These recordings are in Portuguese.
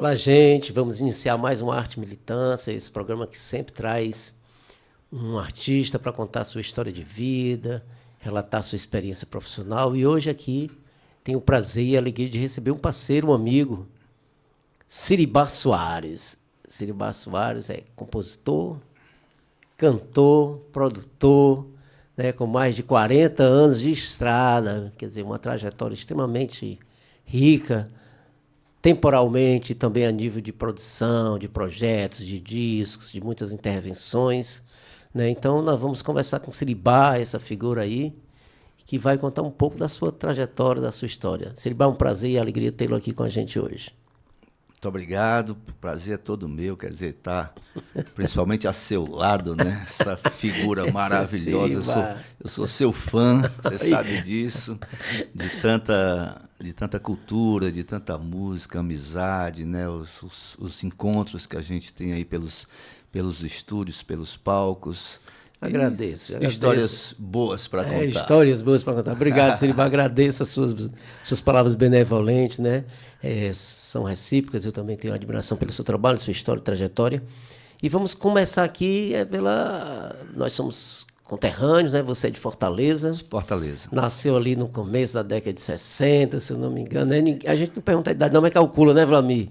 Olá, gente. Vamos iniciar mais um Arte e Militância, esse programa que sempre traz um artista para contar sua história de vida, relatar sua experiência profissional. E hoje aqui tenho o prazer e a alegria de receber um parceiro, um amigo, Siribá Soares. Siribá Soares é compositor, cantor, produtor, né, com mais de 40 anos de estrada, quer dizer, uma trajetória extremamente rica, temporalmente, também a nível de produção, de projetos, de discos, de muitas intervenções, né? Então, nós vamos conversar com Siribá, essa figura aí, que vai contar um pouco da sua trajetória, da sua história. Siribá, é um prazer e alegria tê-lo aqui com a gente hoje. Muito obrigado, o prazer é todo meu, quer dizer, tá principalmente a seu lado, né? Essa figura maravilhosa. Eu sou seu fã, você sabe disso, de tanta cultura, de tanta música, amizade, né? Os encontros que a gente tem aí pelos estúdios, pelos palcos. Agradeço. Histórias boas para contar. Histórias boas para contar. Obrigado, Siribá. Agradeço as suas palavras benevolentes, né? São recíprocas. Eu também tenho admiração pelo seu trabalho, sua história, trajetória. E vamos começar aqui Nós somos conterrâneos, né? Você é de Fortaleza. Fortaleza. Nasceu ali no começo da década de 60, se eu não me engano. A gente não pergunta a idade, não, mas calcula, né, Vlamir?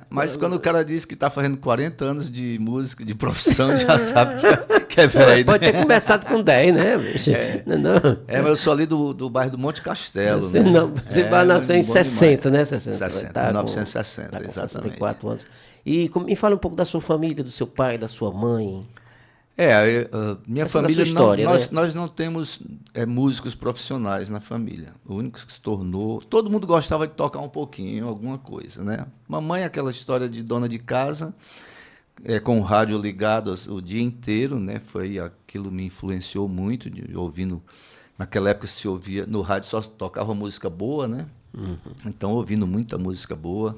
Mas quando o cara diz que está fazendo 40 anos de música, de profissão, já sabe que é velho. Pode ter começado com 10, né, bicho? Mas eu sou ali do bairro do Monte Castelo. Você nasceu em 60, né? 60, 1960, exatamente. 64 anos. E me fala um pouco da sua família, do seu pai, da sua mãe. Minha Essa família, história, nós não temos músicos profissionais na família. O único que se tornou... Todo mundo gostava de tocar um pouquinho, alguma coisa, né? Mamãe, aquela história de dona de casa, com o rádio ligado o dia inteiro, né? Aquilo me influenciou muito, ouvindo... Naquela época se ouvia... No rádio só tocava música boa, né? Uhum. Então, ouvindo muita música boa.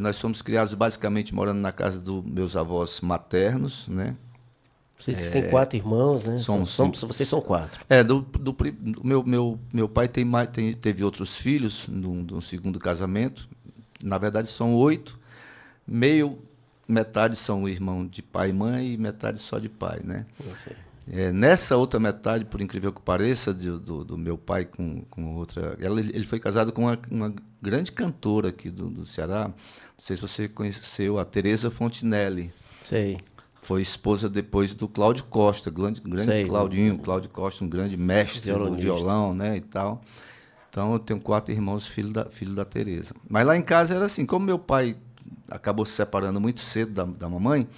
Nós fomos criados basicamente morando na casa dos meus avós maternos, né? Vocês têm 4 irmãos, né? Vocês são 4. Meu pai teve outros filhos no segundo casamento. Na verdade, são 8. Metade são irmãos de pai e mãe e metade só de pai, né? Nessa outra metade, por incrível que pareça, do meu pai com outra... Ele foi casado com uma grande cantora aqui do Ceará. Não sei se você conheceu, a Teresa Fontinelli. Sei. Foi esposa depois do Cláudio Costa, grande Cláudio Costa, um grande mestre do violão, né, e tal. Então, eu tenho 4 irmãos, filho da Teresa. Mas lá em casa era assim, como meu pai acabou se separando muito cedo da mamãe,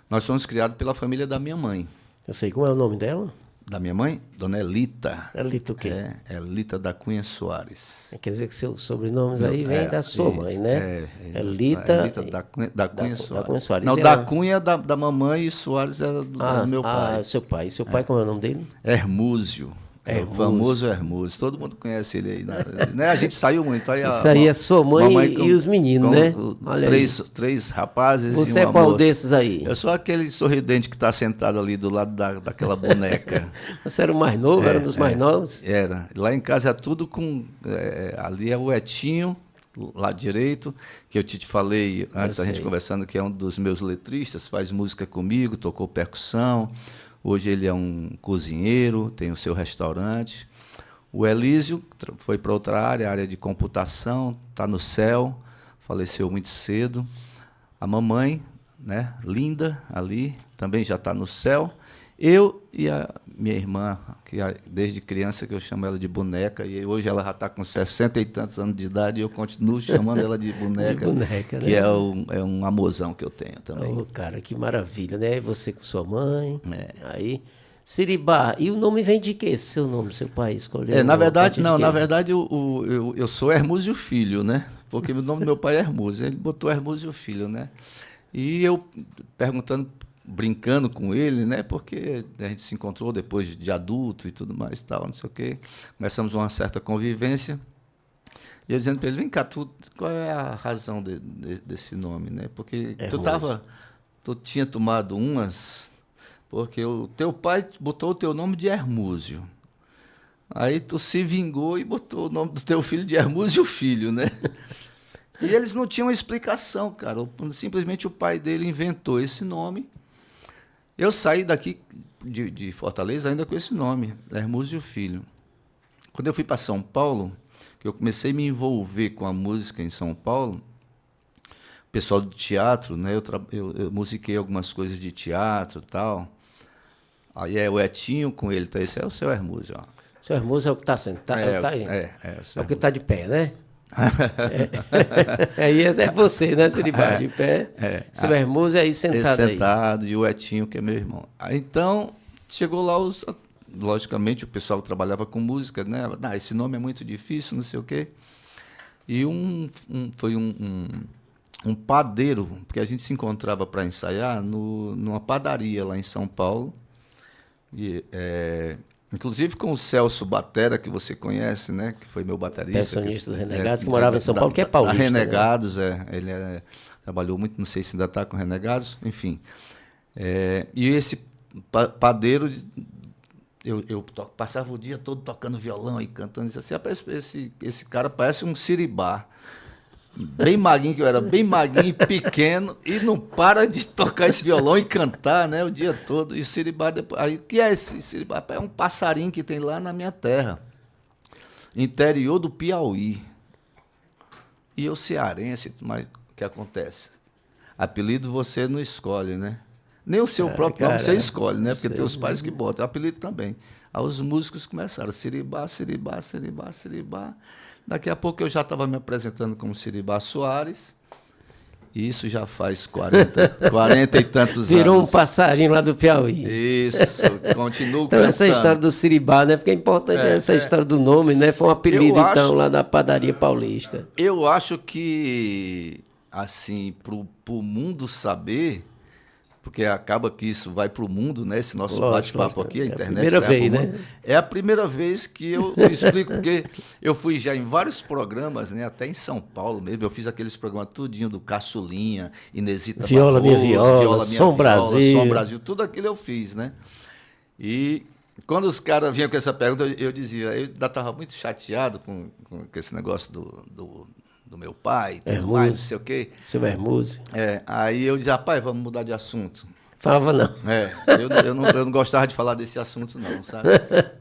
nós fomos criados pela família da minha mãe. Eu sei, como é o nome dela? Da minha mãe? Dona Elita. Elita o quê? Elita da Cunha Soares. Quer dizer que seus sobrenomes aí vêm da sua mãe, né? Elita da Cunha Soares. Não, da Cunha da mamãe e Soares era do meu pai. Seu pai. Seu pai, como é o nome dele? Hermúsio. O famoso Hermúsio. Todo mundo conhece ele aí. Né? A gente saiu muito. Isso aí é sua mãe e os meninos, né? Olha três rapazes e uma moça. Você é qual desses aí? Eu sou aquele sorridente que está sentado ali do lado daquela boneca. Você era o mais novo? Era um dos mais novos? Era. Lá em casa é tudo com... ali é o Etinho, lado direito, que eu te falei antes da gente conversando, que é um dos meus letristas, faz música comigo, tocou percussão. Hoje ele é um cozinheiro, tem o seu restaurante. O Elísio foi para outra área de computação, está no céu, faleceu muito cedo. A mamãe, né, linda, ali, também já está no céu. Eu e a minha irmã, que desde criança que eu chamo ela de boneca, e hoje ela já está com 60 e tantos anos de idade, e eu continuo chamando ela de boneca, que né? é um amorzão que eu tenho também. Oh, cara, que maravilha, né? E você com sua mãe, aí... Siribá, e o nome vem de quê? Seu nome, seu pai escolheu? Na verdade, eu sou Hermúsio Filho, né? Porque o nome do meu pai é Hermúsio, ele botou Hermúsio Filho, né? E eu brincando com ele, né? Porque a gente se encontrou depois de adulto e tudo mais, tal, não sei o quê. Começamos uma certa convivência. E eu dizendo para ele, vem cá, qual é a razão desse nome, né? Porque tu tinha tomado umas, porque o teu pai botou o teu nome de Hermúsio. Aí tu se vingou e botou o nome do teu filho de Hermúsio Filho, né? E eles não tinham explicação, cara. Simplesmente o pai dele inventou esse nome. Eu saí daqui de Fortaleza ainda com esse nome, Hermúzio Filho. Quando eu fui para São Paulo, que eu comecei a me envolver com a música em São Paulo, o pessoal do teatro, né? Eu musiquei algumas coisas de teatro e tal. Aí é o Etinho com ele, tá? Esse é o seu Hermúzio, ó. O seu Hermúzio é o que está sentado, tá aí. É O que está de pé, né? Aí é você, né, Siribá? De pé. Seu Hermúzio aí sentado aí. Sentado, e o Etinho, que é meu irmão. Aí, então, chegou lá logicamente, o pessoal que trabalhava com música, né? Esse nome é muito difícil, não sei o quê. E foi um padeiro, porque a gente se encontrava para ensaiar numa padaria lá em São Paulo. Inclusive com o Celso Batera, que você conhece, né? Que foi meu baterista. Percussionista do Renegados, que morava em São Paulo, que é paulista. Renegados, né? Ele trabalhou muito, não sei se ainda está com Renegados, enfim. E esse padeiro, eu passava o dia todo tocando violão e cantando. Disse assim, esse cara parece um siribá. Bem magrinho, que eu era bem magrinho, pequeno, e não para de tocar esse violão e cantar, né, o dia todo. E o siribá, aí, o que é esse siribá? É um passarinho que tem lá na minha terra, interior do Piauí. E eu cearense, mas o que acontece? Apelido você não escolhe, né? Nem o seu próprio nome você escolhe, né? Porque tem os pais que botam, apelido também. Aí os músicos começaram, siribá, siribá, siribá, siribá. Daqui a pouco eu já estava me apresentando como Siribá Soares, e isso já faz 40 e tantos anos. Virou um passarinho lá do Piauí. Isso, continuo então, cantando. Essa história do Siribá, né? Porque é importante essa história do nome, né? Foi um apelido, lá da padaria paulista. Eu acho que, assim, para o mundo saber, porque acaba que isso vai para o mundo, né? Esse nosso bate-papo aqui, a internet. Primeira vez, né? É a primeira vez que eu explico, porque eu fui já em vários programas, né? Até em São Paulo mesmo, eu fiz aqueles programas tudinho do Caçulinha, Inesita Viola Barroso, Minha Viola, Som Brasil. Som Brasil, tudo aquilo eu fiz, né? E quando os caras vinham com essa pergunta, eu dizia, eu ainda estava muito chateado com esse negócio do meu pai, tudo mais, não sei o quê. Seu Hermúzio. Aí eu dizia, rapaz, vamos mudar de assunto. Falava não. Eu não gostava de falar desse assunto, não, sabe?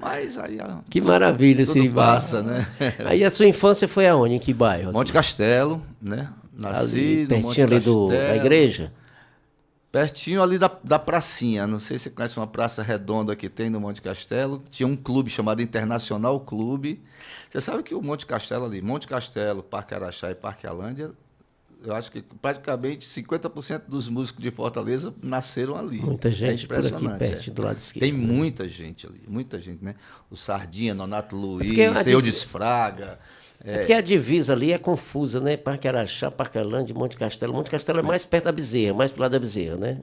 Mas aí... Que maravilha, tudo passa, né? Aí a sua infância foi aonde? Em que bairro? Monte Castelo, né? Nasci ali, no Monte Castelo. Da igreja? Pertinho ali da pracinha. Não sei se você conhece uma praça redonda que tem no Monte Castelo. Tinha um clube chamado Internacional Clube. Você sabe que o Monte Castelo ali, Monte Castelo, Parque Araxá e Parque Alândia, eu acho que praticamente 50% dos músicos de Fortaleza nasceram ali. Muita gente por aqui perto, do lado esquerdo. Tem muita gente ali, muita gente, né? O Sardinha, Nonato Luiz, Eudes Fraga. Porque a divisa ali é confusa, né? Parque Araxá, Parque Alândia, Monte Castelo. Monte Castelo é mais perto da Bezerra, mais pro lado da Bezerra, né?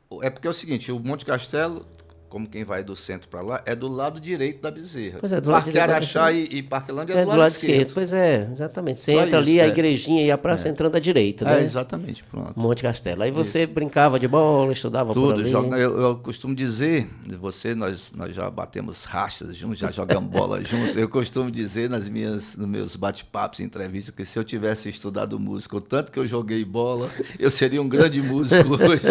Porque é o seguinte, o Monte Castelo, como quem vai do centro para lá, é do lado direito da Bezerra. Pois é, do lado Parque Araxá e Parque Alândia é do lado esquerdo. Pois é, exatamente. Você entra ali, a igrejinha e a praça entrando à direita, né? Exatamente, pronto. Monte Castelo. Aí você brincava de bola, estudava tudo, por ali. Eu costumo dizer, nós já batemos rachas juntos, já jogamos bola juntos. Eu costumo dizer nos meus bate-papos, entrevistas, que se eu tivesse estudado música, o tanto que eu joguei bola, eu seria um grande músico hoje.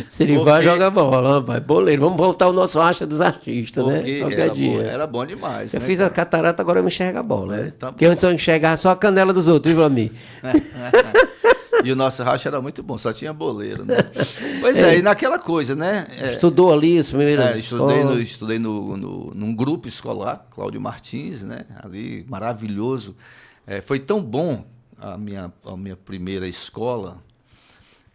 Siribá joga bola, rapaz. Boleiro. Vamos voltar ao nosso racha dos artistas, né? Qualquer dia. Era bom demais. Eu fiz a catarata, agora eu me enxergo a bola, né? Porque antes eu enxergava só a canela dos outros, viu, Vlamir? E o nosso racha era muito bom, só tinha boleiro, né? Pois e naquela coisa, né? Estudou ali as primeiras estudei num grupo escolar, Cláudio Martins, né? Ali, maravilhoso. Foi tão bom a minha primeira escola,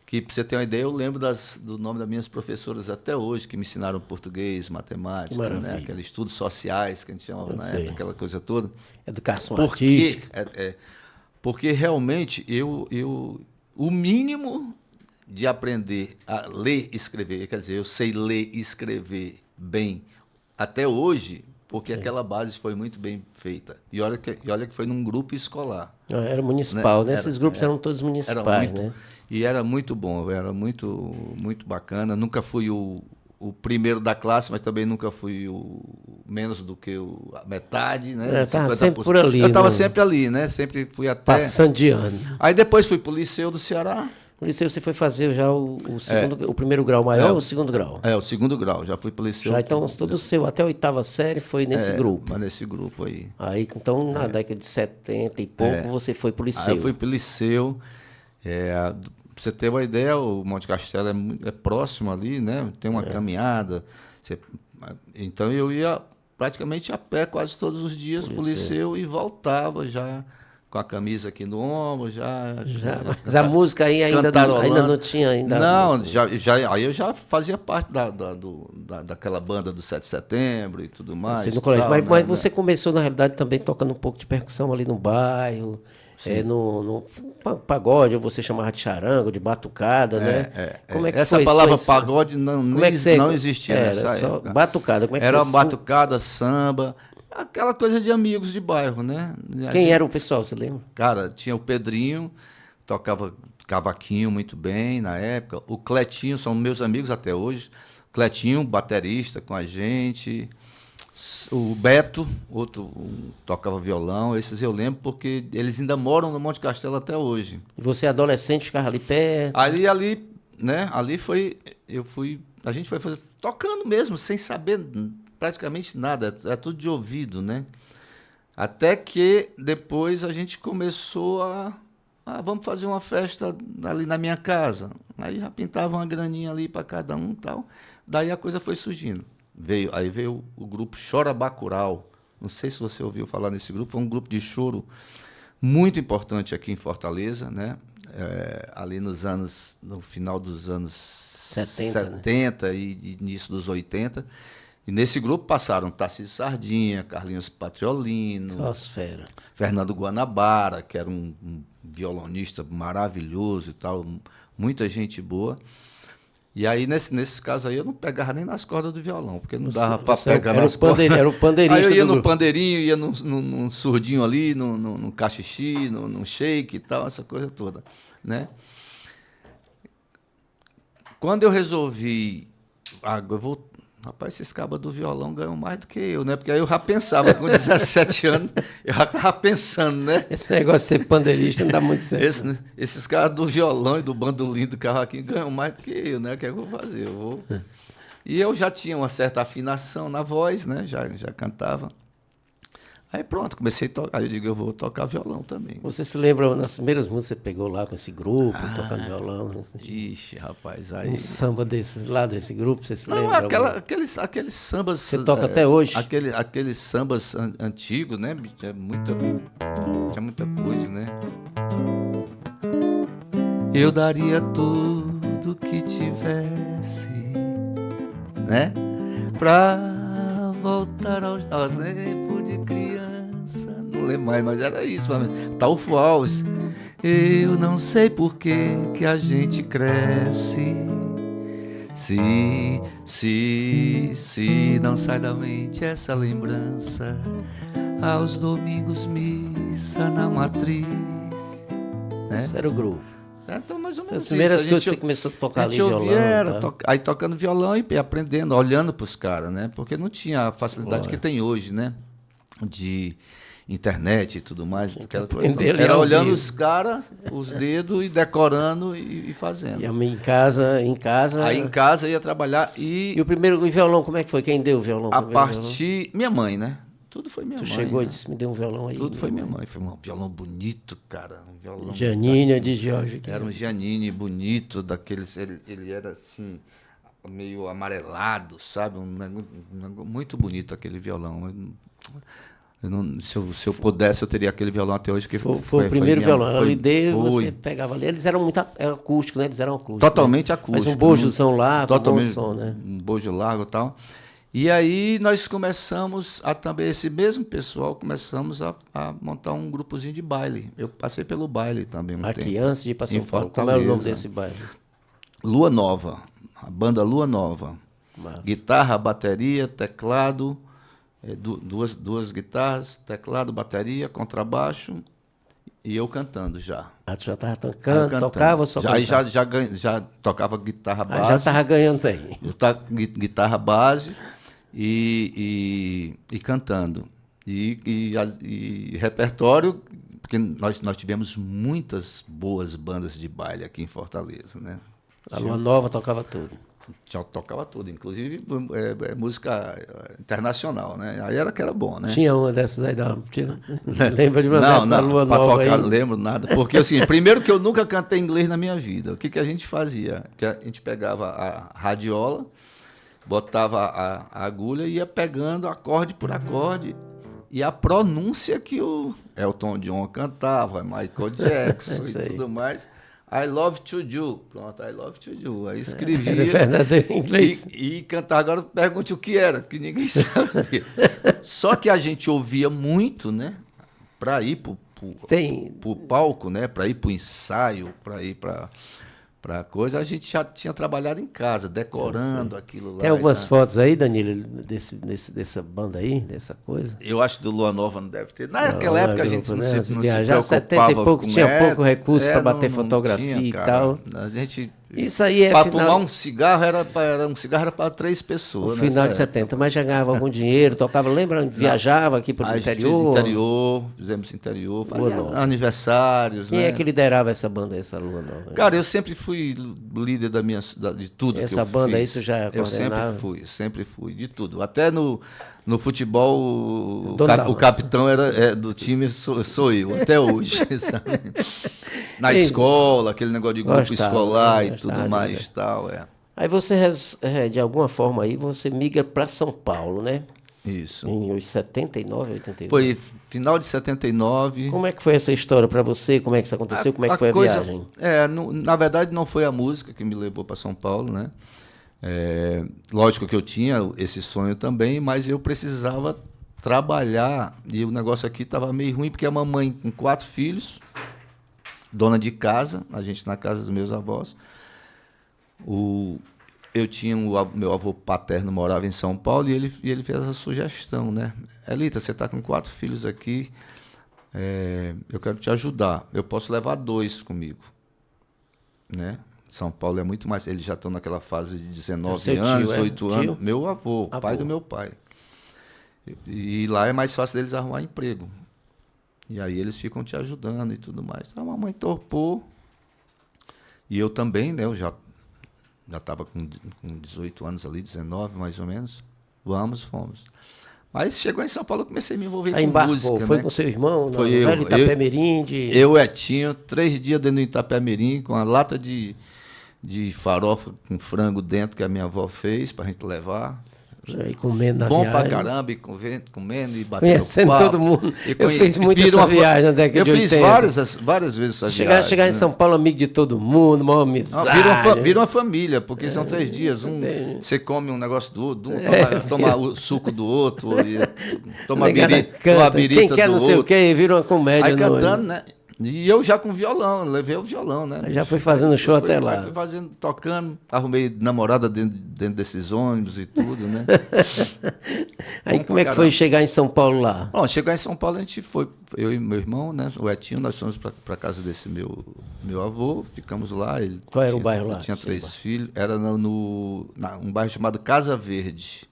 que, para você ter uma ideia, eu lembro do nome das minhas professoras até hoje, que me ensinaram português, matemática, né? Aqueles estudos sociais que a gente chamava na época, aquela coisa toda. Educação artística. Porque realmente o mínimo de aprender a ler e escrever, quer dizer, eu sei ler e escrever bem até hoje, porque aquela base foi muito bem feita. E olha que foi num grupo escolar. Era municipal, né? Esses grupos eram todos municipais, né? E era muito bom, era muito, muito bacana. Nunca fui o primeiro da classe, mas também nunca fui o menos do que a metade, né? Estava sempre por ali. Eu estava sempre ali, né? Sempre fui até... Passando de ano. Aí depois fui para o Liceu do Ceará. O Liceu você foi fazer já o primeiro grau maior ou o segundo grau? O segundo grau, já fui para o Liceu. Já, então, todo o seu, até a 8ª série foi nesse grupo. Mas nesse grupo aí. Aí, então, na década de 70 e pouco, você foi para o Liceu. Aí eu fui para o Liceu. Pra você ter uma ideia, o Monte Castelo é próximo ali, né? Tem uma caminhada. Então eu ia praticamente a pé quase todos os dias para o Liceu e voltava já com a camisa aqui no ombro, Mas a música aí ainda não tinha ainda. Não, aí eu já fazia parte daquela banda do 7 de setembro e tudo mais. No colégio, mas você começou, na realidade, também tocando um pouco de percussão ali no bairro. No pagode, ou você chamava de charango, de batucada, né? Como é que essa palavra pagode não existia nessa época. Batucada, como é que era batucada, samba, aquela coisa de amigos de bairro, né? Quem era o pessoal, você lembra? Cara, tinha o Pedrinho, tocava cavaquinho muito bem na época. O Cletinho, são meus amigos até hoje. Cletinho, baterista com a gente. O Beto, outro tocava violão, esses eu lembro porque eles ainda moram no Monte Castelo até hoje. E você, adolescente, ficava ali perto? Ali, né? Ali a gente foi tocando mesmo, sem saber praticamente nada, é tudo de ouvido, né? Até que depois a gente começou vamos fazer uma festa ali na minha casa. Aí já pintava uma graninha ali para cada um e tal. Daí a coisa foi surgindo. Aí veio o grupo Chora Bacurau. Não sei se você ouviu falar nesse grupo. Foi um grupo de choro muito importante aqui em Fortaleza, né? Ali no final dos anos 70 né? E início dos 80. E nesse grupo passaram Tarcísio Sardinha, Carlinhos Patriolino, Fernando Guanabara, que era um violonista maravilhoso e tal, muita gente boa. E aí, nesse caso aí, eu não pegava nem nas cordas do violão, porque não dava para pegar nas cordas. Era o pandeirista. Aí eu ia no pandeirinho, ia num surdinho ali, num cachixi, num shake e tal, essa coisa toda, né? Quando eu resolvi... Rapaz, esses cabas do violão ganham mais do que eu, né? Porque aí eu já pensava, com 17 anos, eu já estava pensando, né? Esse negócio de ser pandeirista não dá muito certo. Esses caras do violão e do bandolim do cavaquinho ganham mais do que eu, né? O que é que eu vou fazer? E eu já tinha uma certa afinação na voz, né? Já cantava. Aí pronto, comecei a tocar. Aí eu digo, eu vou tocar violão também. Você se lembra, nas primeiras músicas você pegou lá com esse grupo, tocando violão? Ixi, rapaz, aí... Um samba desse grupo, você se lembra? Aqueles sambas... Você toca até hoje? Aqueles sambas antigos, né? Tinha muita coisa, né? Eu daria tudo que tivesse, né? Pra voltar aos tempos de criança. Não lembro mais, mas era isso. Taufo Alves. Eu não sei por que a gente cresce. Se não sai da mente essa lembrança. Aos domingos, missa na matriz. Né? Isso era o grupo. Então, mais ou menos as primeiras coisas que você começou a tocar ali violão. Aí tocando violão e aprendendo, olhando para os caras, né? Porque não tinha a facilidade que tem hoje, né? De internet e tudo mais. Era olhando os caras, os dedos, e decorando e fazendo. E em casa... Aí em casa ia trabalhar e... E o primeiro violão, como é que foi? Quem deu o violão? Minha mãe, né? Tudo foi minha mãe. Tu chegou e disse, me deu um violão aí. Tudo foi minha mãe. Foi um violão bonito, cara. Um violão Janine de Jorge. Era um Janine bonito, daqueles... Ele era assim, meio amarelado, sabe? Muito bonito aquele violão. Se eu pudesse, eu teria aquele violão até hoje. Foi o primeiro violão. Você pegava ali. Eles eram muito acústicos, né? Eles eram acústicos. Totalmente acústicos. Mas um bojozão largo, totalmente, bom som, né? Um bojo largo e tal. E aí nós começamos também, esse mesmo pessoal, começamos a montar um grupozinho de baile. Eu passei pelo baile também Aqui, antes de ir para São Paulo, como era o nome desse baile? Lua Nova, a banda Lua Nova. Massa. Guitarra, bateria, teclado, duas guitarras, teclado, bateria, contrabaixo e eu cantando já. Tu já estava tocando, tocava ou só cantava? Já tocava guitarra base. Já estava ganhando bem. Guitarra base e cantando. E repertório, porque nós tivemos muitas boas bandas de baile aqui em Fortaleza, né? A Lua Nova tocava tudo. Já tocava tudo, inclusive música internacional, né? Aí era que era bom, né? Tinha uma dessas aí, lembra de uma dessas da Lua Nova tocar, aí? Não lembro nada. Porque, assim, primeiro que eu nunca cantei inglês na minha vida. O que a gente fazia? Que a gente pegava a radiola, botava a agulha e ia pegando acorde por acorde. E a pronúncia que o Elton John cantava, Michael Jackson e tudo mais. I love to do. Pronto, I love to do. Aí escrevia. Era verdadeiro em inglês. E cantava. Agora pergunte o que era, que ninguém sabia. Só que a gente ouvia muito, né? Para ir pro palco, né? Para ir pro ensaio, para ir para coisa, a gente já tinha trabalhado em casa, decorando aquilo lá. Tem algumas fotos aí, Danilo, dessa banda aí, dessa coisa? Eu acho que do Lua Nova não deve ter. Naquela época a gente não se preocupava 70 e pouco, tinha pouco recurso para bater fotografia e tal. A gente... Isso aí é para fumar um cigarro era para 3 pessoas. No final de 70, mas já ganhava algum dinheiro, tocava, lembra? Viajava aqui para o interior. Fizemos interior, fazia aniversários. Quem é que liderava essa banda, essa Lua Nova? Cara, eu sempre fui líder de tudo que eu fiz. Essa banda aí tu já coordenava? Eu sempre fui, de tudo. Até no futebol, o capitão do time sou eu, até hoje, sabe? Na escola, aquele negócio de grupo escolar e tudo mais e tal, Aí você, de alguma forma, aí você migra para São Paulo, né? Isso. Em 79, 88? Foi final de 79. Como é que foi essa história para você? Como é que isso aconteceu? Como é que foi a viagem? Na verdade, não foi a música que me levou para São Paulo, né? Lógico que eu tinha esse sonho também, mas eu precisava trabalhar e o negócio aqui estava meio ruim, porque a mamãe com 4 filhos, dona de casa, a gente na casa dos meus avós, eu tinha meu avô paterno morava em São Paulo e ele fez essa sugestão, né? Elita, você está com 4 filhos aqui, eu quero te ajudar, eu posso levar 2 comigo, né? São Paulo é muito mais... Eles já estão naquela fase de 19 anos, 8 anos. Meu avô, pai do meu pai. E lá é mais fácil deles arrumar emprego. E aí eles ficam te ajudando e tudo mais. A mamãe topou. E eu também, né? Eu já estava com 18 anos ali, 19 mais ou menos. Fomos. Mas chegou em São Paulo, eu comecei a me envolver com música. Foi né? com seu irmão? Foi eu. Itapé-Mirim? Eu, Etinho, 3 dias dentro do Itapé-Mirim, com a lata de farofa com frango dentro que a minha avó fez pra gente levar. E comendo na bom viagem. Pra caramba, e comendo e batendo Conhecendo papo. todo mundo. Eu fiz muito essa viagem na década de 80. Eu fiz várias vezes essa viagem. Chegar em São Paulo, amigo de todo mundo, maior amizade. Vira uma família, porque são 3 dias. Você come um negócio do outro, toma o suco do outro, toma a birita quem quer do não sei o quê, vira uma comédia. Aí cantando, né? E eu já com violão, levei o violão, né? Já fui fazendo show até lá. Fui tocando, arrumei namorada dentro desses ônibus e tudo, né? Aí como é que foi chegar em São Paulo lá? Bom, chegar em São Paulo a gente foi, eu e meu irmão, né? O Etinho, nós fomos para casa desse meu avô, ficamos lá. Qual era o bairro lá? Ele tinha 3 filhos, era um bairro chamado Casa Verde.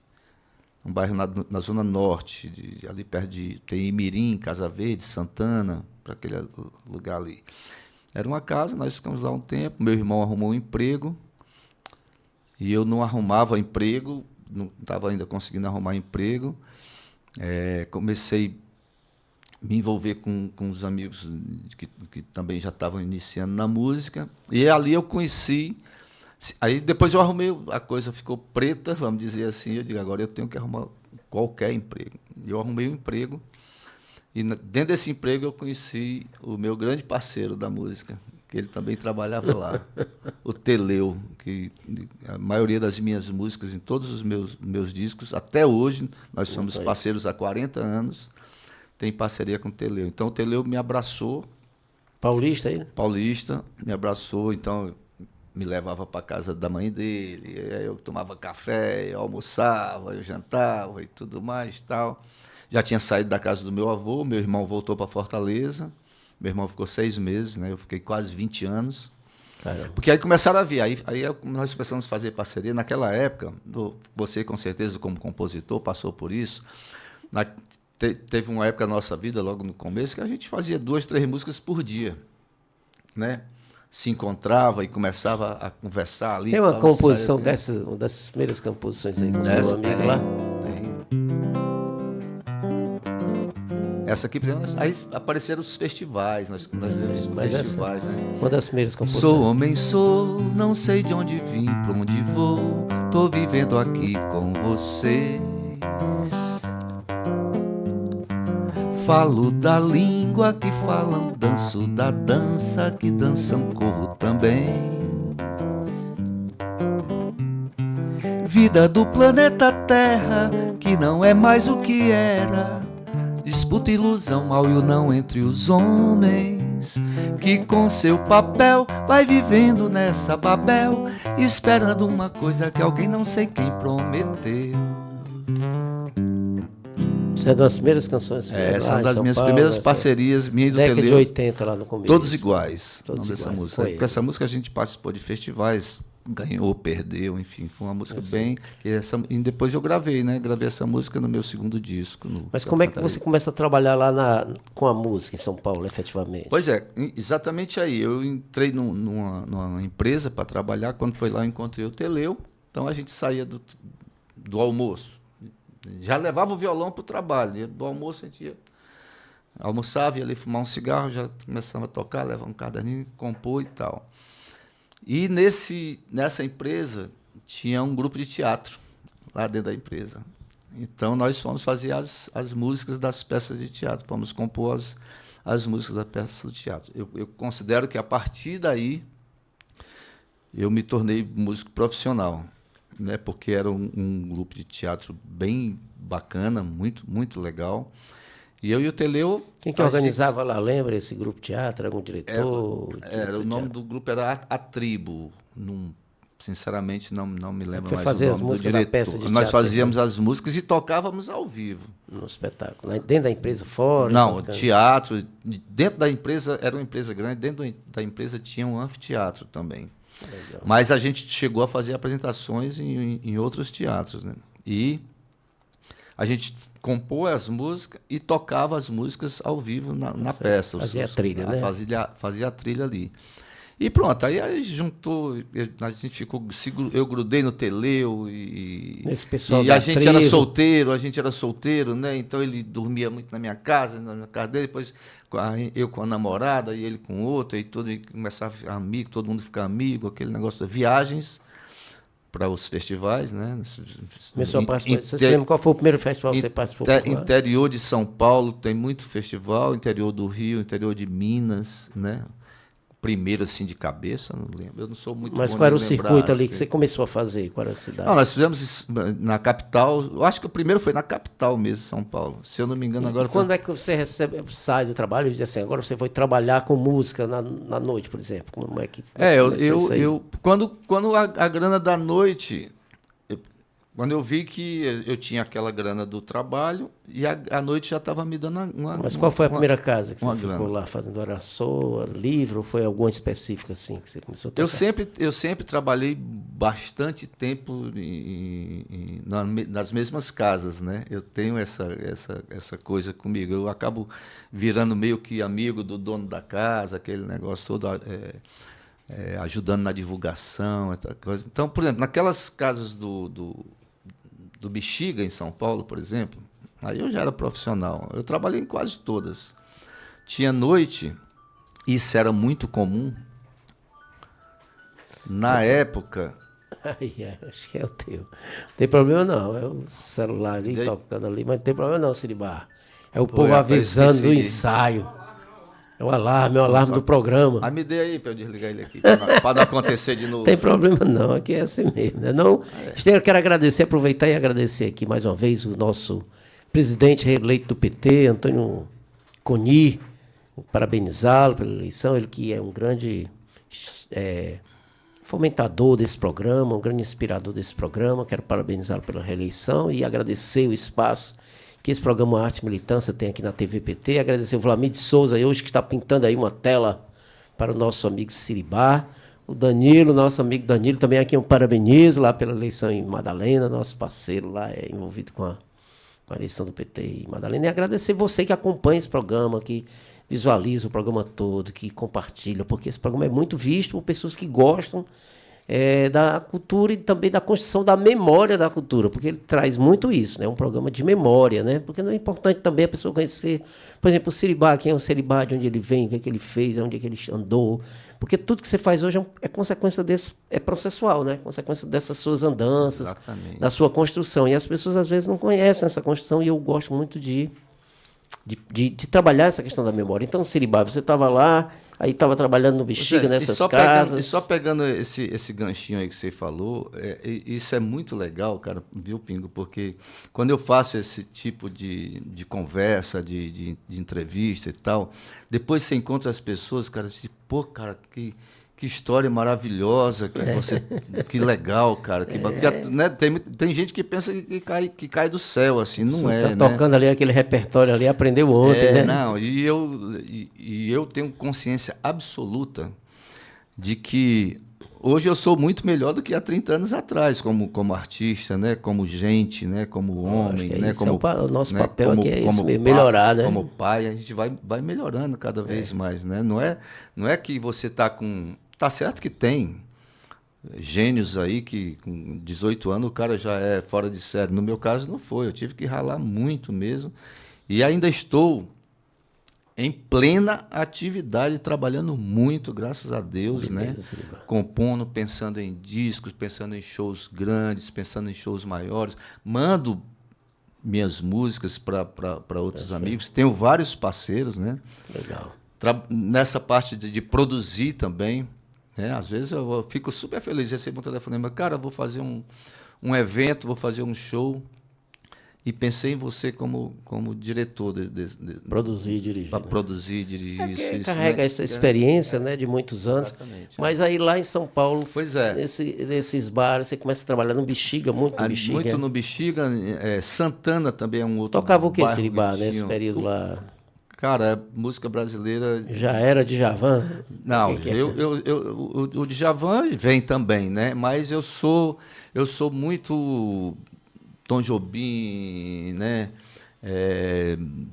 Um bairro na Zona Norte, ali perto tem Imirim, Casa Verde, Santana, para aquele lugar ali. Era uma casa, nós ficamos lá um tempo, meu irmão arrumou um emprego, e eu não arrumava emprego, não estava ainda conseguindo arrumar emprego. Comecei a me envolver com os amigos que também já estavam iniciando na música, e ali eu conheci... Aí depois eu arrumei, a coisa ficou preta, vamos dizer assim, eu digo, agora eu tenho que arrumar qualquer emprego. E eu arrumei um emprego, e dentro desse emprego eu conheci o meu grande parceiro da música, que ele também trabalhava lá, o Teleu, que a maioria das minhas músicas, em todos os meus discos, até hoje, nós somos parceiros há 40 anos, tem parceria com o Teleu. Então o Teleu me abraçou. Paulista ele? Paulista, me abraçou, então... me levava para casa da mãe dele, aí eu tomava café, eu almoçava, eu jantava e tudo mais, tal. Já tinha saído da casa do meu avô, meu irmão voltou para Fortaleza, meu irmão ficou 6 meses, né? Eu fiquei quase 20 anos. Caramba. Porque aí começaram a vir, aí nós começamos a fazer parceria. Naquela época, você com certeza como compositor passou por isso, teve uma época na nossa vida, logo no começo, que a gente fazia 2, 3 músicas por dia, né? Se encontrava e começava a conversar ali. Tem uma composição uma dessas primeiras composições aí com o seu amigo lá? Tem. Essa aqui, por exemplo, aí apareceram os festivais, nós fizemos festivais, né? Uma das primeiras composições. Sou homem, não sei de onde vim, pra onde vou, tô vivendo aqui com você. Falo da língua que falam, danço da dança que dançam, corro também. Vida do planeta Terra, que não é mais o que era. Disputa, ilusão, mal e o não entre os homens, que com seu papel vai vivendo nessa Babel, esperando uma coisa que alguém não sei quem prometeu. Isso é das primeiras canções. Essa é uma das minhas primeiras parcerias, minha e do década Teleu. de 80 lá no começo. Todos iguais. Todos iguais. Música. Porque essa música a gente participou de festivais, ganhou, perdeu, enfim, foi uma música bem... E depois eu gravei, né? Gravei essa música no meu segundo disco. Mas como é que você começa a trabalhar lá com a música em São Paulo, efetivamente? Pois é, exatamente aí. Eu entrei numa empresa para trabalhar, quando foi lá eu encontrei o Teleu, então a gente saía do almoço. Já levava o violão para o trabalho. Do almoço a gente ia, almoçava, ia ali fumar um cigarro, já começava a tocar, levava um caderninho, compor e tal. E nessa empresa tinha um grupo de teatro lá dentro da empresa. Então nós fomos fazer as músicas das peças de teatro, fomos compor as músicas das peças de teatro. Eu considero que a partir daí eu me tornei músico profissional, né? Porque era um grupo de teatro bem bacana, muito, muito legal. E eu e o Teleu... Quem que organizava lá? Lembra esse grupo de teatro? Algum diretor? O nome do grupo era A Tribo. Sinceramente, não me lembro mais fazer o as nome do músicas diretor. da peça de teatro, nós fazíamos as músicas e tocávamos ao vivo. No espetáculo. Dentro da empresa, fora? Não, teatro. Dentro da empresa, era uma empresa grande, dentro da empresa tinha um anfiteatro também. Legal. Mas a gente chegou a fazer apresentações em outros teatros, né? E a gente compôs as músicas e tocava as músicas ao vivo na peça. Fazia a trilha, né? Fazia a trilha ali. E pronto, aí juntou, a gente ficou, eu grudei no Teleu esse pessoal e a gente era solteiro, né? Então ele dormia muito na minha casa dele, depois eu com a namorada e ele com outra, e tudo, e começava a ficar amigo, todo mundo ficar amigo, aquele negócio de viagens para os festivais, né? Começou a participar. Você se lembra qual foi o primeiro festival que você participou? Interior de São Paulo tem muito festival, interior do Rio, interior de Minas, né? Primeiro, assim, de cabeça, não lembro. Eu não sou muito Mas qual era o circuito ali que você começou a fazer? Qual era a cidade? Não, nós fizemos na capital. Eu acho que o primeiro foi na capital mesmo, São Paulo. Se eu não me engano, agora. E quando é que você sai do trabalho e diz assim, agora você foi trabalhar com música na noite, por exemplo? Como é que quando a grana da noite, quando eu vi que eu tinha aquela grana do trabalho e a noite já estava me dando uma... Mas qual foi a primeira casa que você ficou lá fazendo oração, livro, ou foi alguma específica assim que você começou a tocar? Eu sempre trabalhei bastante tempo nas mesmas casas, né? Eu tenho essa coisa comigo. Eu acabo virando meio que amigo do dono da casa, aquele negócio todo... ajudando na divulgação, coisa. Então, por exemplo, naquelas casas do Bexiga, em São Paulo, por exemplo, aí eu já era profissional. Eu trabalhei em quase todas. Tinha noite, isso era muito comum. Na época... acho que é o teu. Não tem problema não, é o celular ali, tocando ali, mas não tem problema não, Siribá. É o povo avisando do ensaio. É o alarme do programa. Me dê aí para eu desligar ele aqui, para não acontecer de novo. Tem problema não, aqui é assim mesmo. Né? Não, eu quero aproveitar e agradecer aqui mais uma vez o nosso presidente reeleito do PT, Antônio Coni, parabenizá-lo pela eleição, ele que é um grande fomentador desse programa, um grande inspirador desse programa, quero parabenizá-lo pela reeleição e agradecer o espaço que esse programa Arte e Militância tem aqui na TV PT. Agradecer o Vlamir de Souza, hoje que está pintando aí uma tela para o nosso amigo Siribá, O Danilo, nosso amigo Danilo, também aqui eu parabenizo lá pela eleição em Madalena, nosso parceiro lá é envolvido com a eleição do PT em Madalena. E agradecer você que acompanha esse programa, que visualiza o programa todo, que compartilha, porque esse programa é muito visto por pessoas que gostam da cultura e também da construção da memória da cultura, porque ele traz muito isso, né? Um programa de memória, né? Porque não é importante também a pessoa conhecer, por exemplo, o Siribá, quem é o Siribá, de onde ele vem, o que é que ele fez, onde é que ele andou, porque tudo que você faz hoje é consequência desse, é processual, né? Consequência dessas suas andanças, Exatamente. da sua construção, e as pessoas às vezes não conhecem essa construção, e eu gosto muito de trabalhar essa questão da memória. Então, Siribá, você estava lá, aí estava trabalhando no Bexiga, nessas casas. Só pegando esse ganchinho aí que você falou, isso é muito legal, cara, viu, Pingo? Porque quando eu faço esse tipo de conversa, de entrevista e tal, depois você encontra as pessoas, cara, você diz, pô, cara, que história maravilhosa, que legal, cara. Porque, né, tem gente que pensa que cai do céu, assim, não Você é, tá tocando ali aquele repertório ali, aprendeu ontem, né? Não, e eu tenho consciência absoluta de que hoje eu sou muito melhor do que há 30 anos atrás, como artista, né, como gente, né, como homem, né, como o nosso né, papel como, aqui é como isso mesmo, pai, melhorar, né? como pai, a gente vai melhorando cada vez mais, né? Não é que você tá certo que tem gênios aí que com 18 anos o cara já é fora de série. No meu caso não foi, eu tive que ralar muito mesmo e ainda estou em plena atividade, trabalhando muito, graças a Deus, Beleza, né? Siribá. Compondo, pensando em discos, pensando em shows grandes, pensando em shows maiores. Mando minhas músicas para outros amigos. Tenho vários parceiros, né? Legal. Nessa parte de produzir também. Né? Às vezes eu fico super feliz, recebo um telefonema, cara, vou fazer um evento, vou fazer um show. E pensei em você como diretor Produzir e dirigir. para Né? produzir, dirigir isso. Carrega Né? essa experiência, né, de muitos anos. Exatamente. Mas aí lá em São Paulo, Pois é. nesses bares, você começa a trabalhar no Bexiga, muito no Bexiga. Muito no Bexiga. Santana também é um outro Tocava o que, bairro Siribá, que nesse tinha. período lá? Cara, música brasileira. Já era Djavan? Não, Que é? o Djavan vem também, né? Mas eu sou muito Tom Jobim, né?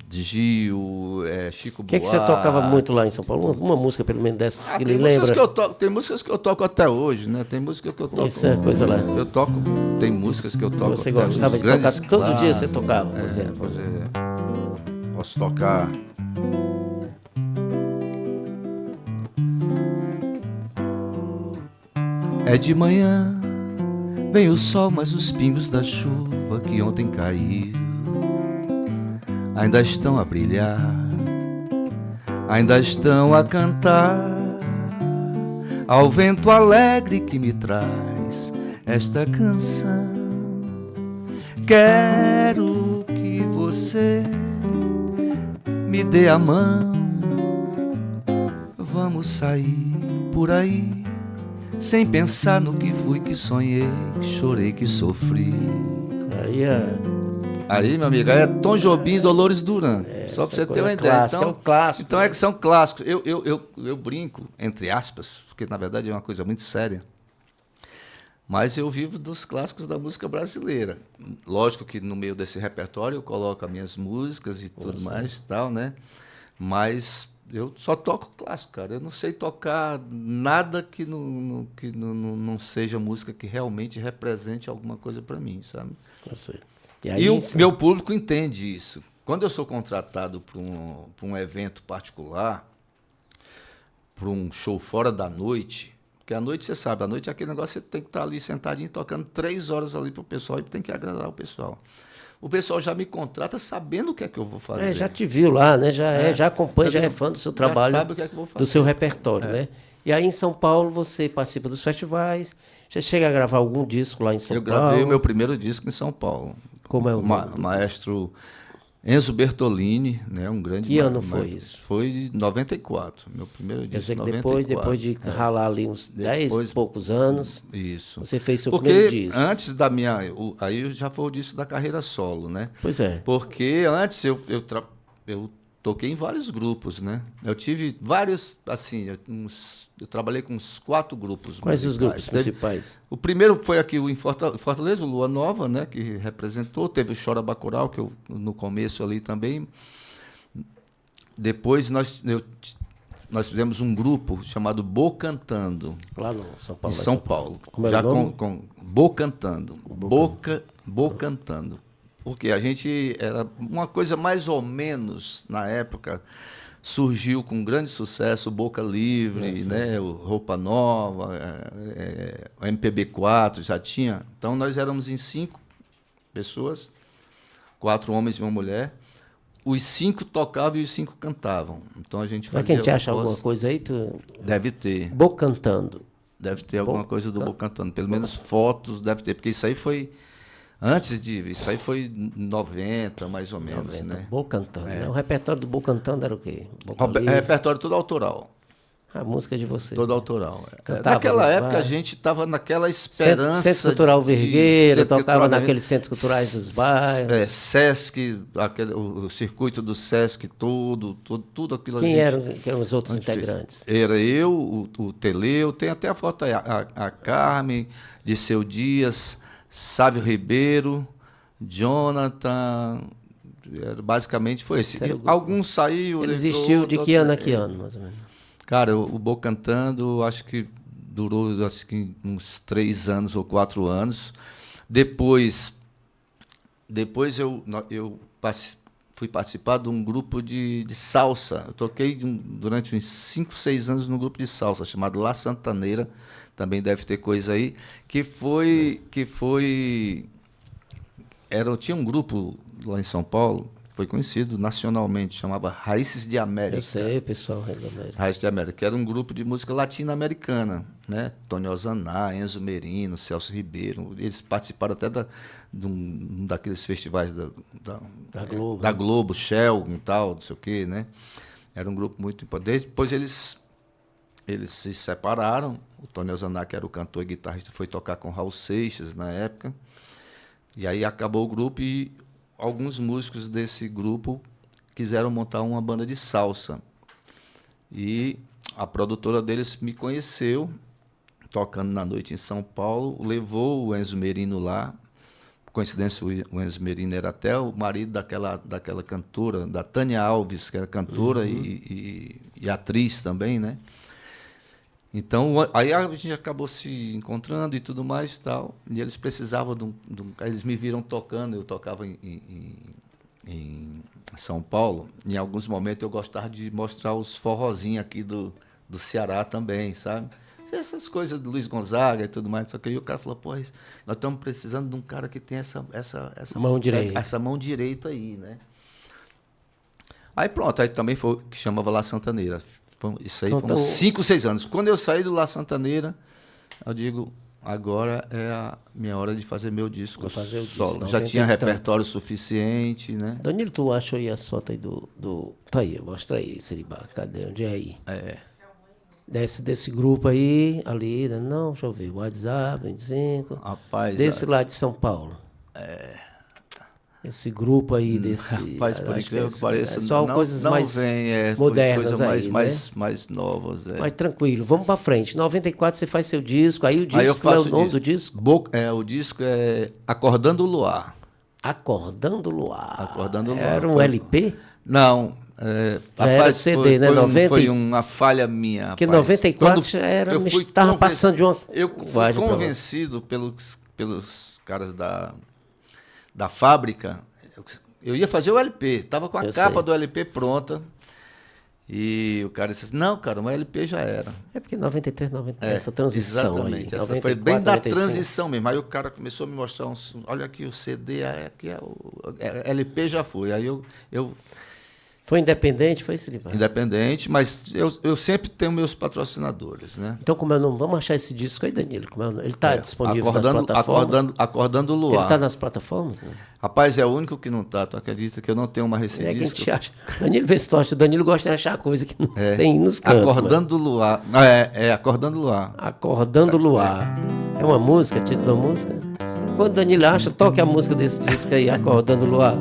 Gil, Chico Buarque. O que você tocava muito lá em São Paulo? Uma música, pelo menos, dessas que ele lembra? Tem músicas que eu toco até hoje, né? Tem música que eu toco. Isso é coisa lá. Eu toco, tem músicas que eu toco. Você até hoje, gostava de tocar? grandes Todo dia você clássicos. tocava, por exemplo. Posso tocar. É de manhã, vem o sol, mas os pingos da chuva que ontem caiu ainda estão a brilhar, ainda estão a cantar ao vento alegre que me traz esta canção. Quero que você me dê a mão, vamos sair por aí, sem pensar no que fui, que sonhei, que chorei, que sofri. Aí, meu amigo, é Tom Jobim e Dolores Duran. Só pra você ter uma ideia. Clássica, Então, é o clássico. Então é que são clássicos. Eu brinco, entre aspas, porque na verdade é uma coisa muito séria. Mas eu vivo dos clássicos da música brasileira. Lógico que no meio desse repertório eu coloco as minhas músicas e tudo mais, tal, né? Mas eu só toco clássico, cara. Eu não sei tocar nada que não seja música que realmente represente alguma coisa para mim, sabe? E aí, o meu público entende isso. Quando eu sou contratado para um evento particular, para um show fora da noite, porque à noite, você sabe, à noite é aquele negócio, você tem que estar ali sentadinho, tocando 3 horas ali para o pessoal e tem que agradar o pessoal. O pessoal já me contrata sabendo o que é que eu vou fazer. Já te viu lá, né? Já acompanha, já é fã do seu trabalho, já sabe o que é que eu vou fazer. Do seu repertório, né? E aí em São Paulo você participa dos festivais, você chega a gravar algum disco lá em São Paulo? Eu gravei o meu primeiro disco em São Paulo. Como é o nome? Maestro Enzo Bertolini, né, um grande... Que ano foi isso? Foi de 94, meu primeiro disco. Quer dizer que 94, depois de ralar ali uns 10 e poucos anos, isso. você fez seu primeiro disco. Porque antes da minha... Aí já foi o disco da carreira solo, né? Pois é. Porque antes eu toquei em vários grupos, né? Eu tive vários, assim, eu trabalhei com uns 4 grupos. Quais os musicais. grupos principais? O primeiro foi aqui em Fortaleza, o Lua Nova, né? Que representou. Teve o Chora Bacurau, que eu no começo ali também. Depois nós fizemos um grupo chamado Bocantando. Lá no São Paulo. Em São Paulo. Como já era o nome? com Bocantando. Bocantando. Porque a gente era uma coisa mais ou menos, na época, surgiu com grande sucesso o Boca Livre, né, o Roupa Nova, o MPB4 já tinha. Então nós éramos em 5 pessoas, 4 homens e uma mulher. Os 5 tocavam e os 5 cantavam. Então a gente Será fazia... que a gente acha alguma coisa aí? Deve ter. Bocantando. Deve ter alguma coisa do Bocantando. Pelo menos fotos deve ter, porque isso aí foi... Isso aí foi 90, mais ou menos, 90, né? Bocantando. Né? O repertório do Bocantando era o quê? Repertório todo autoral. A música de você. Todo autoral. Naquela época a gente estava naquela esperança. Centro Cultural Vergueira, tocava naqueles centros culturais dos bairros. Sesc, o circuito do Sesc todo, tudo aquilo. Quem eram os outros integrantes? Era eu, o Teleu, tem até a foto aí, a Carmen, Disseu Dias, Sávio Ribeiro, Jonathan, basicamente foi esse. Alguns saiu. Ele existiu de que ano a que ano, mais ou menos? Cara, o Bocantando, acho que durou uns 3 anos ou 4 anos. Depois eu fui participar de um grupo de salsa. Eu toquei durante uns 5, 6 anos num grupo de salsa chamado La Santaneira. Também deve ter coisa aí, tinha um grupo lá em São Paulo, foi conhecido nacionalmente, chamava Raízes de América. Eu sei, pessoal, Raízes de América, que era um grupo de música latino-americana, né? Tony Ozaná, Enzo Merino, Celso Ribeiro, eles participaram até daqueles festivais da Globo, Shell e tal, não sei o quê, né? Era um grupo muito importante. Depois eles se separaram. O Tony Ozaná, que era o cantor e guitarrista, foi tocar com Raul Seixas na época. E aí acabou o grupo e alguns músicos desse grupo quiseram montar uma banda de salsa. E a produtora deles me conheceu, tocando na noite em São Paulo, levou o Enzo Merino lá. Por coincidência, o Enzo Merino era até o marido daquela cantora, da Tânia Alves, que era cantora e atriz também, né? Então, aí a gente acabou se encontrando e tudo mais e tal. E eles precisavam eles me viram tocando, eu tocava em São Paulo. Em alguns momentos eu gostava de mostrar os forrozinhos aqui do Ceará também, sabe? Essas coisas do Luiz Gonzaga e tudo mais. Só que aí o cara falou, pô, nós estamos precisando de um cara que tem essa mão direita. Essa mão direita aí, né? Aí pronto, aí também foi que chamava La Santaneira. Isso aí foram 5, 6 anos. Quando eu saí do La Santaneira, eu digo, agora é a minha hora de fazer meu disco solo. Já tinha repertório suficiente, né? Danilo, tu achou aí a foto aí do... Tá aí, mostra aí, Siribá. Cadê? Onde é aí? Desse grupo aí, ali, né? Não, deixa eu ver, WhatsApp, 25. Rapaz... Desse lá de São Paulo. Esse grupo aí desse... Rapaz, por incrível que pareça, só coisas mais modernas aí, mais novas. Mas tranquilo, vamos pra frente. 94 você faz seu disco, aí o disco, qual é o nome do disco? O disco é Acordando o Luar. Acordando o Luar. Acordando o Luar. Era um LP? Não. Já era CD, né? Foi uma falha minha, porque 94 já era... Estava passando de uma... Eu fui convencido pelos caras da fábrica. Eu ia fazer o LP, estava com a capa do LP pronta. E o cara disse assim, não, cara, o LP já era. É porque 93, 94, essa transição exatamente, aí. Essa 94, foi bem da transição mesmo. Aí o cara começou a me mostrar, olha aqui o CD, aqui LP já foi. Aí eu Foi independente, foi isso, Siribá? Independente, mas eu sempre tenho meus patrocinadores, né? Então, como é o nome? Vamos achar esse disco aí, Danilo. Como é o nome? Ele está disponível nas plataformas? Acordando o Luar. Ele está nas plataformas? Né? Rapaz, é o único que não está. Tu acredita que eu não tenho mais esse disco? É que a gente acha. Danilo vê se tu acha. Danilo gosta de achar coisa que não tem nos cantos. Acordando o Luar. Acordando o Luar. Acordando o Luar. É uma música, título da música? Quando Danilo acha, toque a música desse disco aí, Acordando o Luar.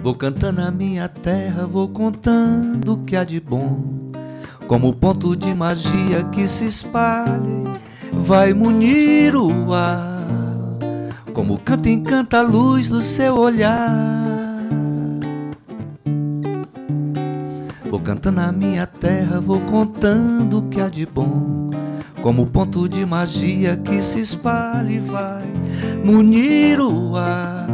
Vou cantando a minha terra, vou contando o que há de bom, como ponto de magia que se espalhe, vai munir o ar, como canta e encanta a luz do seu olhar. Vou cantando a minha terra, vou contando o que há de bom, como ponto de magia que se espalhe, vai munir o ar,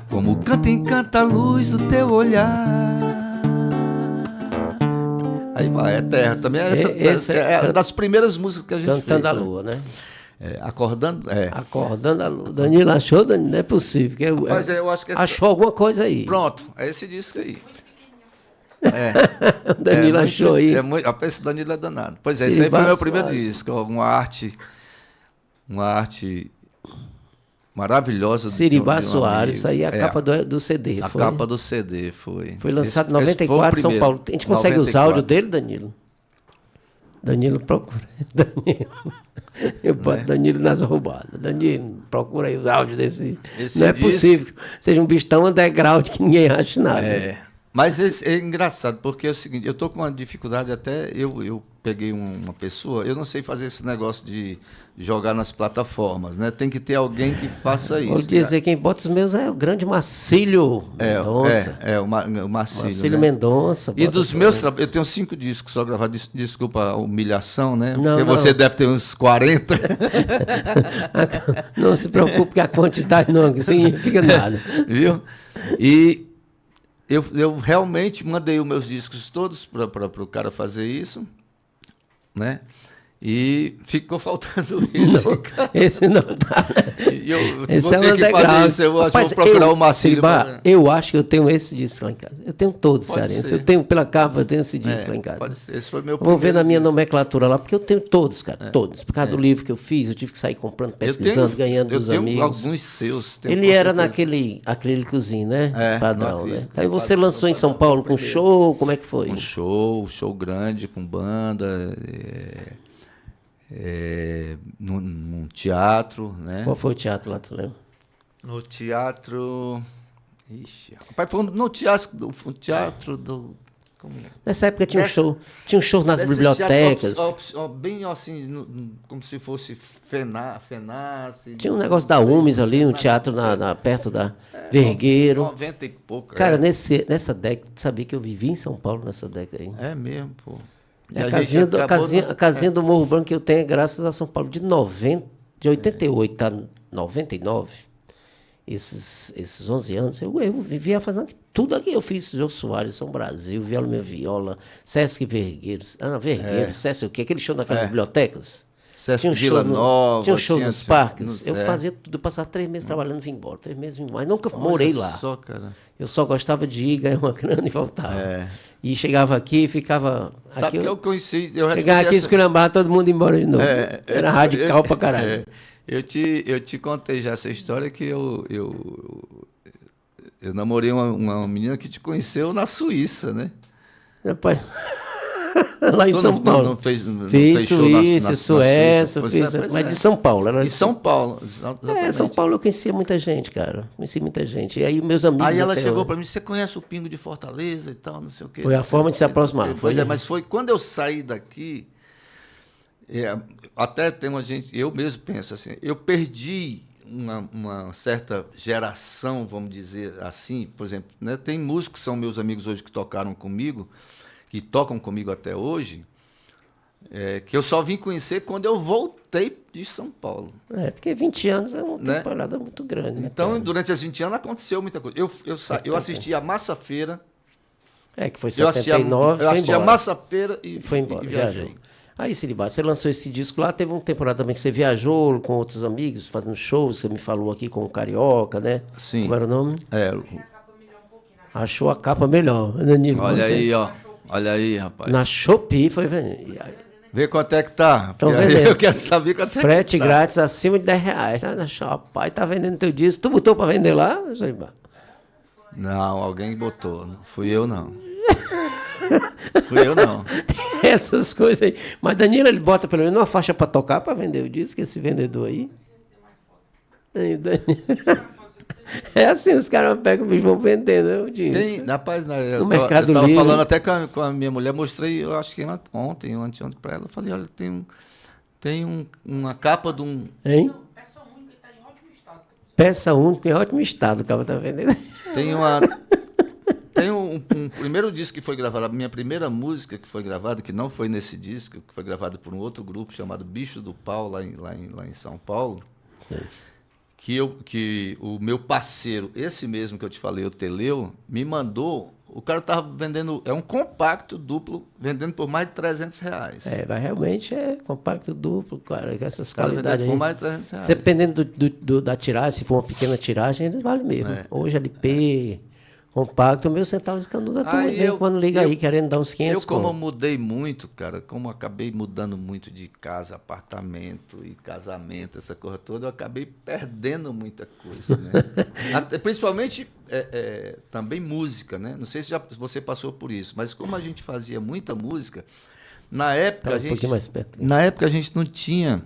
como canta e encanta a luz do teu olhar. Aí vai, é terra. Também é das primeiras músicas que a gente Cantando fez. a Lua, né? Acordando. Acordando a Lua. Danilo achou, Danilo, não é possível. Mas eu acho que achou alguma coisa aí. Pronto, é esse disco aí. O Danilo achou aí. Esse Danilo é danado. Pois é, esse aí foi o meu primeiro disco. Uma arte maravilhosa. Siribá Soares, isso aí é a capa do CD. A capa do CD foi. Foi lançado em 94 em São Paulo. A gente consegue 94. Os áudios dele, Danilo? Danilo, procura. Eu boto Danilo nas roubadas. Danilo, procura aí os áudios desse. Não é possível que seja um bicho tão underground que ninguém acha nada. Mas é engraçado, porque é o seguinte, eu estou com uma dificuldade até, eu peguei uma pessoa, eu não sei fazer esse negócio de jogar nas plataformas, né? Tem que ter alguém que faça isso. Vou dizer, quem bota os meus é o grande Marcílio Mendonça. O Marcílio. Marcílio, né? Mendonça. E dos meus trabalhos, eu tenho 5 discos só gravados, desculpa a humilhação, né? Porque você deve ter uns 40. Não se preocupe que a quantidade não significa nada. Viu? E eu realmente mandei os meus discos todos para o cara fazer isso, né? E ficou faltando esse. Não, esse não tá. Esse vou ter que fazer isso. Eu vou procurar o Marcílio. Eu acho que eu tenho esse disco lá em casa. Eu tenho todos, cearense. Eu tenho pela capa, eu tenho esse disco lá em casa. Pode ser. Esse foi meu Vou ver na minha nomenclatura lá, porque eu tenho todos, cara. Todos. Por causa do livro que eu fiz, eu tive que sair comprando, pesquisando, ganhando dos amigos. Eu tenho alguns seus. Ele era naquele acrílicozinho, né? Padrão, né? Então você lançou em São Paulo com show, como é que foi? Um show grande, com banda. Num teatro, né? Qual foi o teatro lá, tu lembra? No teatro... Ixi, rapaz, foi no teatro do... Nessa época tinha um show nas bibliotecas. Bem assim, como se fosse FENASE. Tinha um negócio da UMES ali, um teatro perto da Vergueiro. 90 e pouco. Cara, nessa década, sabia que eu vivi em São Paulo nessa década aí? É mesmo, pô. A casinha do Morro Branco que eu tenho é graças a São Paulo, de 88 a 99, esses 11 anos, eu vivia fazendo tudo aqui. Eu fiz Jô Soares, São Brasil, Viola Minha Viola, Sesc Vergueiros, Sesc o quê? Aquele show naquelas bibliotecas. Sesc Vila Nova. Tinha um show nos parques. Eu fazia tudo, eu passava 3 meses trabalhando e vim embora. 3 meses e vim embora. Mas nunca morei lá. Eu só gostava de ir, ganhar uma grana e voltar. E chegava aqui e ficava... Sabe que eu conheci... Chegava aqui, esculhambava todo mundo embora de novo. Era radical pra caralho. Eu te contei já essa história que eu namorei uma menina que te conheceu na Suíça, né? Rapaz... Lá em São Paulo. Fiz Suíça, Suécia, mas de São Paulo. Em São Paulo. São Paulo eu conhecia muita gente, cara. Conheci muita gente. E aí meus amigos... Aí ela chegou para mim, você conhece o Pingo de Fortaleza e tal, não sei o quê. Foi a forma de se aproximar. Mas foi quando eu saí daqui, até tem uma gente, eu mesmo penso assim, eu perdi uma certa geração, vamos dizer assim, por exemplo, né, tem músicos que são meus amigos hoje que tocaram comigo, que tocam comigo até hoje, que eu só vim conhecer quando eu voltei de São Paulo. Porque 20 anos é uma temporada muito grande. Então, durante esses 20 anos aconteceu muita coisa. Eu assisti a Massa Feira. Que foi 79, eu assisti a Massa Feira e foi embora, e viajei. Aí, Siribá, você lançou esse disco lá, teve uma temporada também que você viajou com outros amigos, fazendo shows, você me falou aqui com o Carioca, né? Sim. Como era o nome? Achou a capa melhor, Danilo. Olha aí, ó. Olha aí, rapaz. Na Shopee, foi... Vê quanto é que tá. Estão vendendo. Eu quero saber quanto Frete grátis acima de R$10. Tá na Shopee, tá vendendo teu disco. Tu botou para vender lá, Siribá? Não, alguém botou. Não fui eu, não. Fui eu, não. Tem essas coisas aí. Mas Danilo, ele bota pelo menos uma faixa para tocar, para vender o disco, esse vendedor aí. É assim, os caras pegam o bicho e vão vendendo, né, o disco. Rapaz, No Mercado eu tava Livre. falando até com a minha mulher, mostrei, eu acho que ontem, anteontem para ela, eu falei, olha, uma capa de um... Hein? Peça única em ótimo estado, o cara tá vendendo. Tem um primeiro disco que foi gravado, a minha primeira música que foi gravada, que não foi nesse disco, que foi gravada por um outro grupo chamado Bicho do Pau, lá em São Paulo. Sim. Que o meu parceiro, esse mesmo que eu te falei, o Teleu, me mandou. O cara estava vendendo, é um compacto duplo, vendendo por mais de R$300. Mas realmente é compacto duplo, cara, com essas Cara, qualidades vendendo por aí. mais de R$300. Dependendo da tiragem, se for uma pequena tiragem, ele vale mesmo. Hoje LP, compacto, meus centavos de canudo, a turma vem quando liga aí, querendo dar uns 500 como eu mudei muito, cara, como eu acabei mudando muito de casa, apartamento e casamento, essa coisa toda, eu acabei perdendo muita coisa, né? Principalmente também música, né? Não sei se você passou por isso, mas como a gente fazia muita música, na época pouquinho mais perto. na época a gente não tinha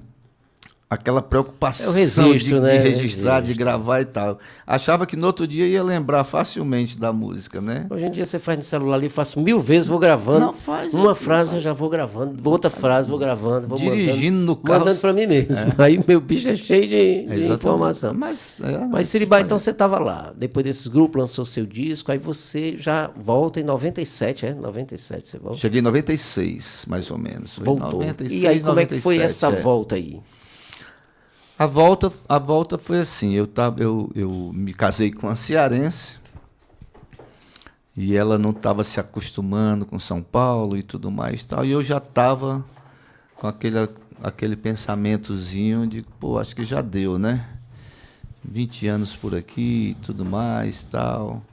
aquela preocupação registro, de registrar, de gravar e tal. Achava que no outro dia ia lembrar facilmente da música, né? Hoje em dia você faz no celular ali, faço 1000 vezes, vou gravando. Não faz. Uma frase eu já vou gravando, outra frase vou gravando, vou dirigindo no carro. mandando para mim mesmo. Aí meu bicho é cheio de informação. Mas Siribá, então você estava lá. Depois desses grupos, lançou seu disco, aí você já volta em 97, 97 você volta? Cheguei em 96, mais ou menos. Foi Voltou. 96, e aí como 97, é que foi essa volta aí? A volta foi assim, eu me casei com uma cearense e ela não estava se acostumando com São Paulo e tudo mais tal, e eu já estava com aquele pensamentozinho de, pô, acho que já deu, né? 20 anos por aqui e tudo mais tal.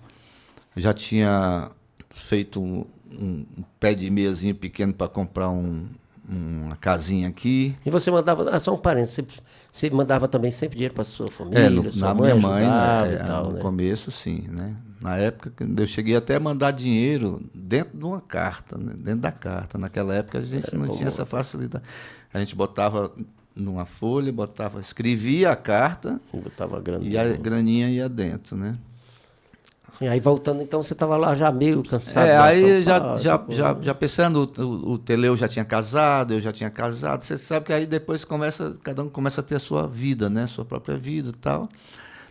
Já tinha feito um pé de meiazinho pequeno para comprar uma casinha aqui. E você mandava, só um parênteses, você mandava também sempre dinheiro para sua família, sua mãe minha mãe, ajudava e tal, no né? começo, sim, né? Na época, eu cheguei até a mandar dinheiro dentro de uma carta, né? Dentro da carta. Naquela época, a gente não tinha essa facilidade. A gente botava numa folha, escrevia a carta e a graninha ia dentro, né? Sim, aí voltando, então, você estava lá já meio cansado. Aí já pensando, o Teleu já tinha casado, eu já tinha casado. Você sabe que aí depois cada um começa a ter a sua vida, né? Sua própria vida e tal.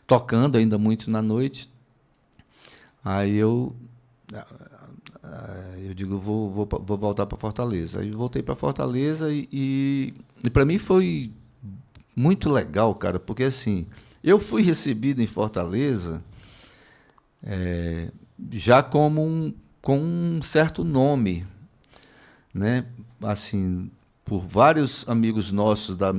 Tocando ainda muito na noite. Aí eu digo, vou voltar para Fortaleza. Aí voltei para Fortaleza e para mim foi muito legal, cara, porque assim, eu fui recebido em Fortaleza já com um certo nome, né? Assim, por vários amigos nossos da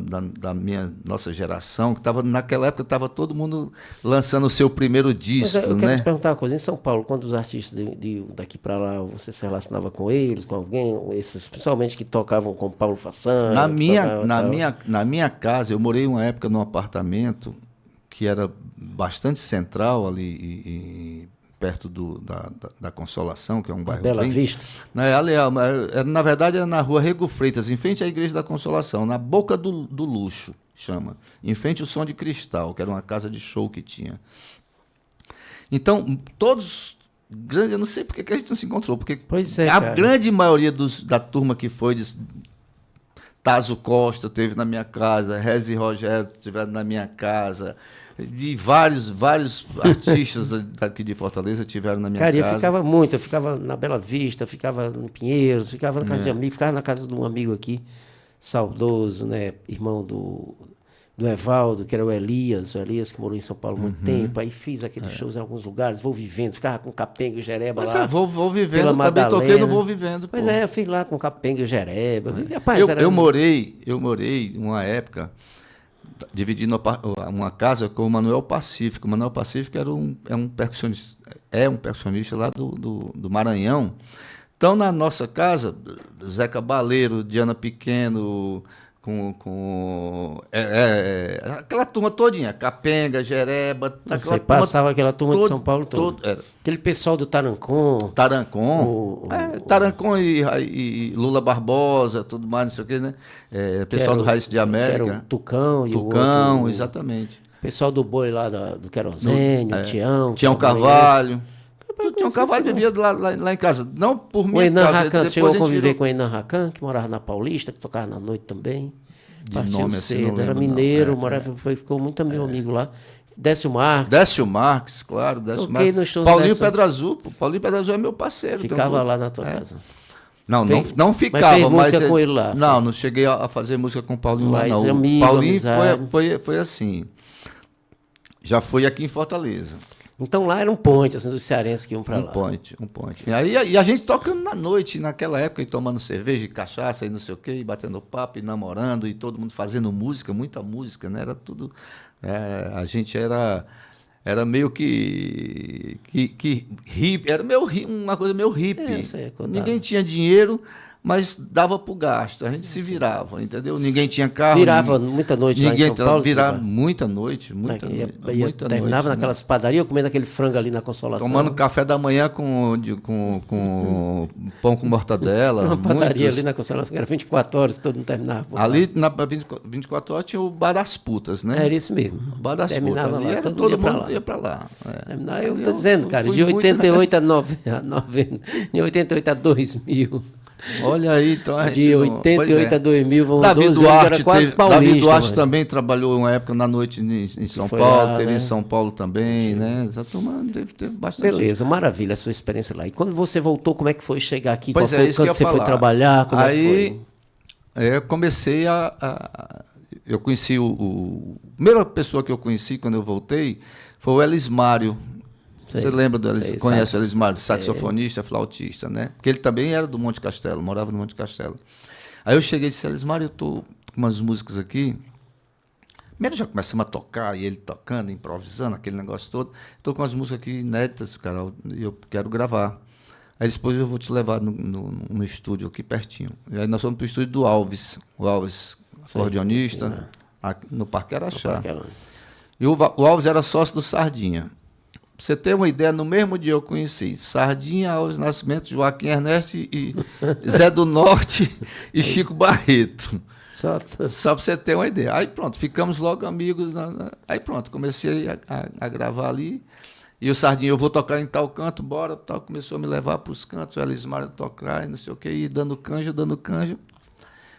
nossa geração, que naquela época estava todo mundo lançando o seu primeiro disco, eu quero né? te perguntar uma coisa. Em São Paulo, quando os artistas daqui para lá, você se relacionava com eles, com alguém, esses, principalmente que tocavam com Paulo Fassano? Na minha casa, eu morei uma época num apartamento que era bastante central ali perto da Consolação, que é um bairro Bela Vista? Na verdade, era na rua Rego Freitas, em frente à Igreja da Consolação, na Boca do Luxo, chama. Em frente ao Som de Cristal, que era uma casa de show que tinha. Então, todos... Eu não sei por que a gente não se encontrou, porque grande maioria da turma que foi... Tazo Costa esteve na minha casa, Rezi e Rogério estiveram na minha casa, e vários artistas daqui de Fortaleza estiveram na minha casa. Cara, eu ficava na Bela Vista, ficava no Pinheiros, ficava na casa de amigo, ficava na casa de um amigo aqui, saudoso, né, irmão do Evaldo, que era o Elias que morou em São Paulo há muito tempo, aí fiz aqueles shows em alguns lugares, vou vivendo, ficava com Capenga e Jereba lá. Mas vou vivendo, eu também toquei no Vou Vivendo. Pois eu fiz lá com Capenga e Jereba. Eu morei uma época dividindo uma casa com o Manuel Pacífico. O Manuel Pacífico é um percussionista lá do Maranhão. Então, na nossa casa, Zeca Baleiro, Diana Pequeno, aquela turma todinha, Capenga, Jereba... Você passava aquela turma de São Paulo toda. Aquele pessoal do Tarancon. Tarancon e Lula Barbosa, tudo mais, não sei o quê, né? Pessoal do Raíssa de América. Era o Tucão e o outro... Tucão, exatamente. Pessoal do boi lá do Querosene, o Tião. Tião Carvalho. Tião Carvalho vivia lá em casa. Não por mim. O Enan Racan, chegou a conviver com o Enan Racan, que morava na Paulista, que tocava na noite também. Partiu cedo, era mineiro, ficou muito meu amigo lá. Décio Marques, claro. Paulinho Pedra Azul. Paulinho Pedra Azul é meu parceiro. Ficava lá na tua casa. Não ficava, mas música com ele lá. Não cheguei a fazer música com o Paulinho lá, não. Amigo, o Paulinho foi assim. Já foi aqui em Fortaleza. Então lá era um ponte, assim, dos cearenses que iam para lá. Um ponte. E a gente tocando na noite, naquela época, e tomando cerveja e cachaça e não sei o quê, e batendo papo, e namorando, e todo mundo fazendo música, muita música, né? Era tudo... a gente era meio que hippie, era uma coisa meio hippie. Ninguém tinha dinheiro, mas dava para o gasto, a gente se virava, entendeu? Ninguém tinha carro. Virava muita noite lá em São Paulo? Virava muita noite. Terminava naquelas padarias, comendo aquele frango ali na Consolação. Tomando café da manhã com pão com mortadela. Uma padaria ali na Consolação, que era 24 horas, todo mundo terminava. Ali, na 24 horas, tinha o Bar das Putas, né? Era isso mesmo. O Bar das Terminava Putas. Lá, todo mundo ia para lá. Eu estou dizendo, cara, de 88 a 2000. Olha aí, então a gente de 88 a 2000, vão Davi 12 Duarte, anos, era quase paulista. Davi Duarte também trabalhou uma época na noite em São Paulo, lá, teve né? Em São Paulo também, né? Essa turma teve bastante. Beleza, maravilha a sua experiência lá. E quando você voltou, como é que foi chegar aqui? Pois Qual foi isso que você foi trabalhar? Como aí, é que foi? Eu comecei eu conheci a primeira pessoa que eu conheci quando eu voltei foi o Elismário. Você lembra do Elismário? Conhece o Elismário, saxofonista, flautista, né? Porque ele também era do Monte Castelo, morava no Monte Castelo. Aí eu cheguei e disse, Elismário, eu estou com umas músicas aqui. Primeiro já começamos a tocar, e ele tocando, improvisando, aquele negócio todo. Estou com umas músicas aqui inéditas, cara, e eu quero gravar. Aí depois eu vou te levar no estúdio aqui pertinho. E aí nós fomos para o estúdio do Alves. O Alves, acordeonista, no Parque Araxá. E o Alves era sócio do Sardinha. Pra você ter uma ideia, no mesmo dia eu conheci Sardinha, Alves Nascimento, Joaquim Ernesto e Zé do Norte e Chico Barreto. Só para você ter uma ideia. Aí pronto, ficamos logo amigos. Aí pronto, comecei a gravar ali. E o Sardinha, eu vou tocar em tal canto, bora. Tal, começou a me levar para os cantos, o Elismário tocar e não sei o que, e dando canja.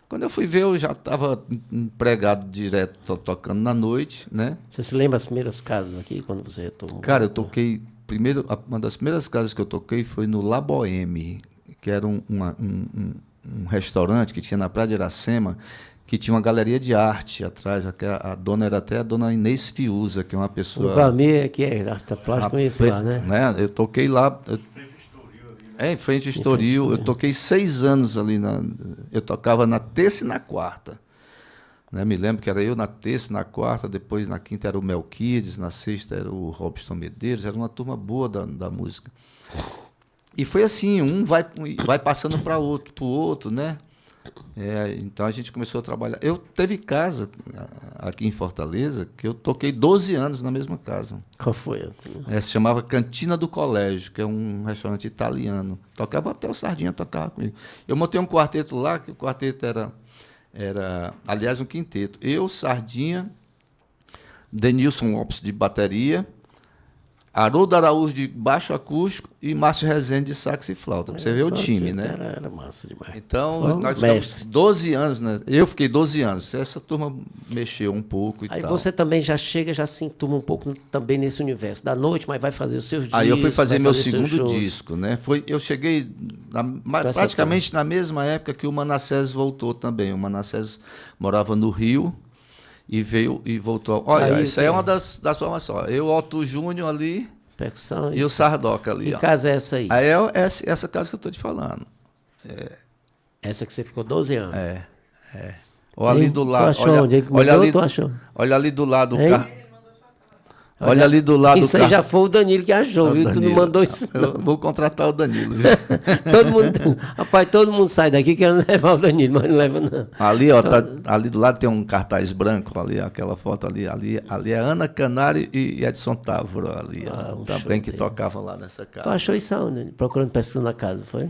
Quando eu fui ver, eu já estava empregado direto, tocando na noite, né? Você se lembra das primeiras casas aqui, quando você retomou? Cara, eu toquei... Uma das primeiras casas que eu toquei foi no La Boheme, que era um restaurante que tinha na Praia de Iracema, que tinha uma galeria de arte atrás. A dona era até a dona Inês Fiuza, que é uma pessoa... O Camille, que é artista plástico, conheço lá, né? Eu toquei lá... em frente ao Estoril, eu toquei 6 anos ali. Eu tocava na terça e na quarta. Né? Me lembro que era eu na terça, na quarta, depois na quinta era o Melquides, na sexta era o Robson Medeiros, era uma turma boa da música. E foi assim, um vai passando para o outro, né? Então a gente começou a trabalhar. Eu teve casa aqui em Fortaleza que eu toquei 12 anos na mesma casa. Qual foi? Se chamava Cantina do Colégio, que é um restaurante italiano. Tocava até o Sardinha, tocava comigo. Eu montei um quarteto lá, que o quarteto era aliás, um quinteto. Eu, Sardinha, Denilson Lopes de bateria, Haroldo Araújo de baixo acústico e Márcio Rezende de sax e flauta. Pra você ver o time, né? Era massa demais. Então, nós ficamos 12 anos, né? Eu fiquei 12 anos. Essa turma mexeu um pouco e tal. Aí você também já chega, já se entuma um pouco também nesse universo da noite, mas vai fazer os seus discos. Aí eu fui fazer meu segundo disco, né? Eu cheguei praticamente na mesma época que o Manassés voltou também. O Manassés morava no Rio e veio e voltou. Olha, isso aí é uma das formas só. Eu, Otto Júnior ali, percussão, e o Sardoca ali. Que casa é essa aí? Aí é essa casa que eu estou te falando. Essa que você ficou 12 anos? Olha ali do lado. Olha ali do lado. Olha ali do lado. Isso aí já foi o Danilo que achou, viu? Tu não mandou isso, não. Eu vou contratar o Danilo. Todo mundo sai daqui querendo levar o Danilo, mas não leva, não. Ali, ó, ali do lado tem um cartaz branco, ali, aquela foto ali. Ali é Ana Canário e Edson Távora, ali. Também que tocava lá nessa casa. Tu achou isso aonde? Procurando pesquisa na casa, foi?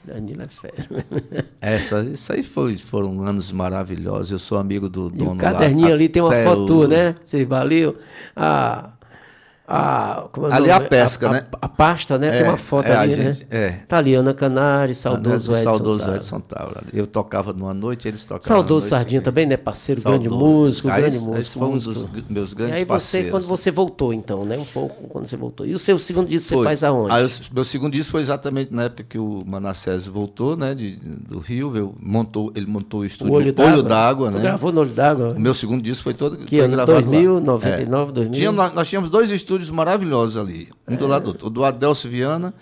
Danilo é fera. Isso aí foram anos maravilhosos. Eu sou amigo do dono lá. O caderninho ali tem uma foto, né? Você valeu. Ali é a pesca, né? A pasta, né? Tem uma foto ali, né? Tá ali, Ana Canário, saudoso Edson Taura. Eu tocava numa noite, eles tocavam saudoso Sardinha também, né? Parceiro, grande músico, grande músico. Esse foi um dos meus grandes parceiros. E aí parceiros. quando você voltou, então, né? Um pouco quando você voltou. E o seu segundo disco você faz aonde? Meu segundo disco foi exatamente na época que o Manassés voltou, né? Do Rio. Ele montou o estúdio Olho d'Água, né? Gravou no Olho d'Água? O meu segundo disco foi todo que ano? 2000, 99, 2000? Nós tínhamos 2 estúdios maravilhosos ali, um do lado do outro. O do Adelso Viana,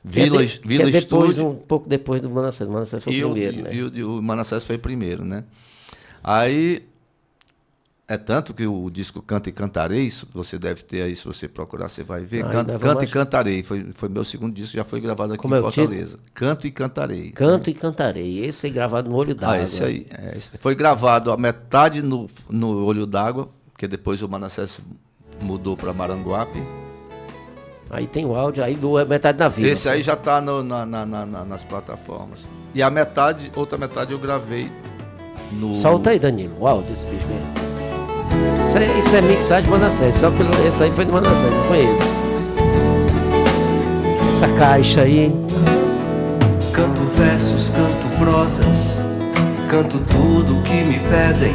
Vila Estúdio. Um pouco depois do Manassés. O Manassés foi o primeiro, né? E o Manassés foi o primeiro, né? Aí, é tanto que o disco Canto e Cantarei, você deve ter aí, se você procurar, você vai ver. Canto e Cantarei, foi meu segundo disco, já foi gravado aqui em Fortaleza. Canto e Cantarei. Canto e Cantarei, esse aí gravado no Olho d'Água. Esse aí. Foi gravado a metade no Olho d'Água, porque depois o Manassés mudou para Maranguape. Aí tem o áudio, aí metade da vida. Esse aí já está nas plataformas. E outra metade eu gravei no... Solta aí, Danilo, o áudio desse bicho mesmo. Isso é mixagem de Manassés, só que esse aí foi do Manassés, eu conheço. Essa caixa aí. Canto versos, canto prosas, canto tudo que me pedem,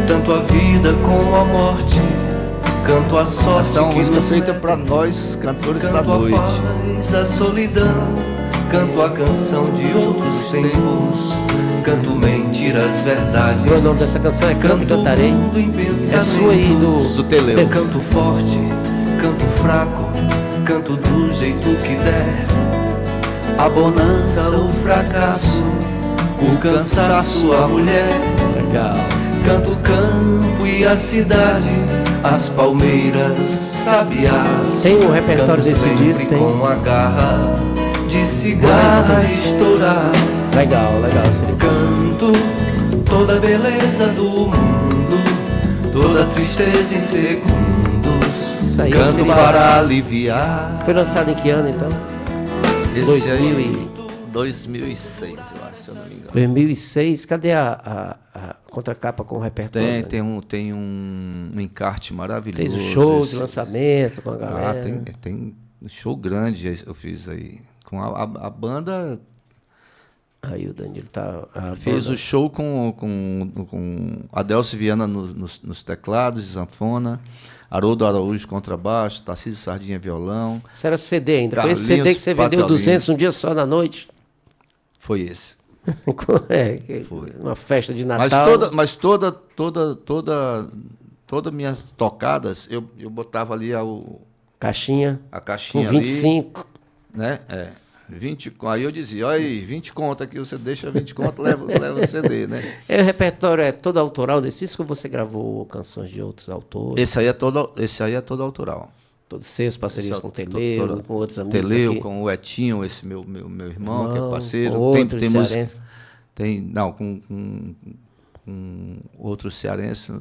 tanto a vida como a morte. Canto a sorte. Essa é uma música feita para nós, cantores da noite. Canto a paz, a solidão. Canto a canção de outros tempos. Canto mentiras, verdades. O nome dessa canção é Canto e Cantarei. É sua aí do Teleu. Canto forte, canto fraco. Canto do jeito que der. A bonança, o fracasso. O cansaço, a mulher. Legal. Canto o campo e a cidade, as palmeiras, sabiás. Tem um repertório desse disco, tem. Com a garra de cigarra estourar. Legal, Sérgio. Canto toda a beleza do mundo, toda a tristeza em segundos. Aí, canto para aliviar. Foi lançado em que ano, então? Esse 2006, eu acho, se eu não me engano. 2006, cadê a contracapa com o repertório? Tem um encarte maravilhoso. Fez um show de lançamento com a galera. Tem um show grande eu fiz aí. Com a banda... Aí o Danilo fez o show com Adelso Viana nos teclados, sanfona, Haroldo Araújo contrabaixo, Tarcísio Sardinha violão. Isso era CD ainda? Foi esse CD que você vendeu 200 um dia só na noite? Foi esse. Foi. Uma festa de Natal. Mas todas minhas tocadas, eu botava ali a caixinha com 25. Ali, né? 20, aí eu dizia, olha aí, 20 conto aqui, você deixa 20 conto, leva o CD, né? O repertório é todo autoral desse disco ou você gravou canções de outros autores? Esse aí é todo autoral. Todos seus parcerias com o Teleu, com outros amigos Teleu, aqui. Com o Etinho, esse meu irmão, que é parceiro. Com outros cearenses. Com outros cearenses.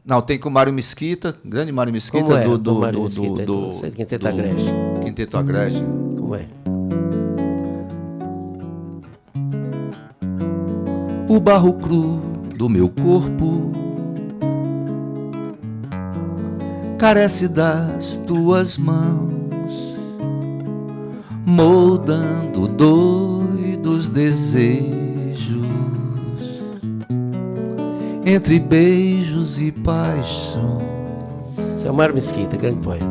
Não, tem com o Mário Mesquita, grande Mário Mesquita. Como é? do Quinteto Agreste. Quinteto Agreste. Como é? O barro cru do meu corpo carece das tuas mãos, moldando doidos desejos entre beijos e paixão. Esse é o Mário Mesquita, grande poeta.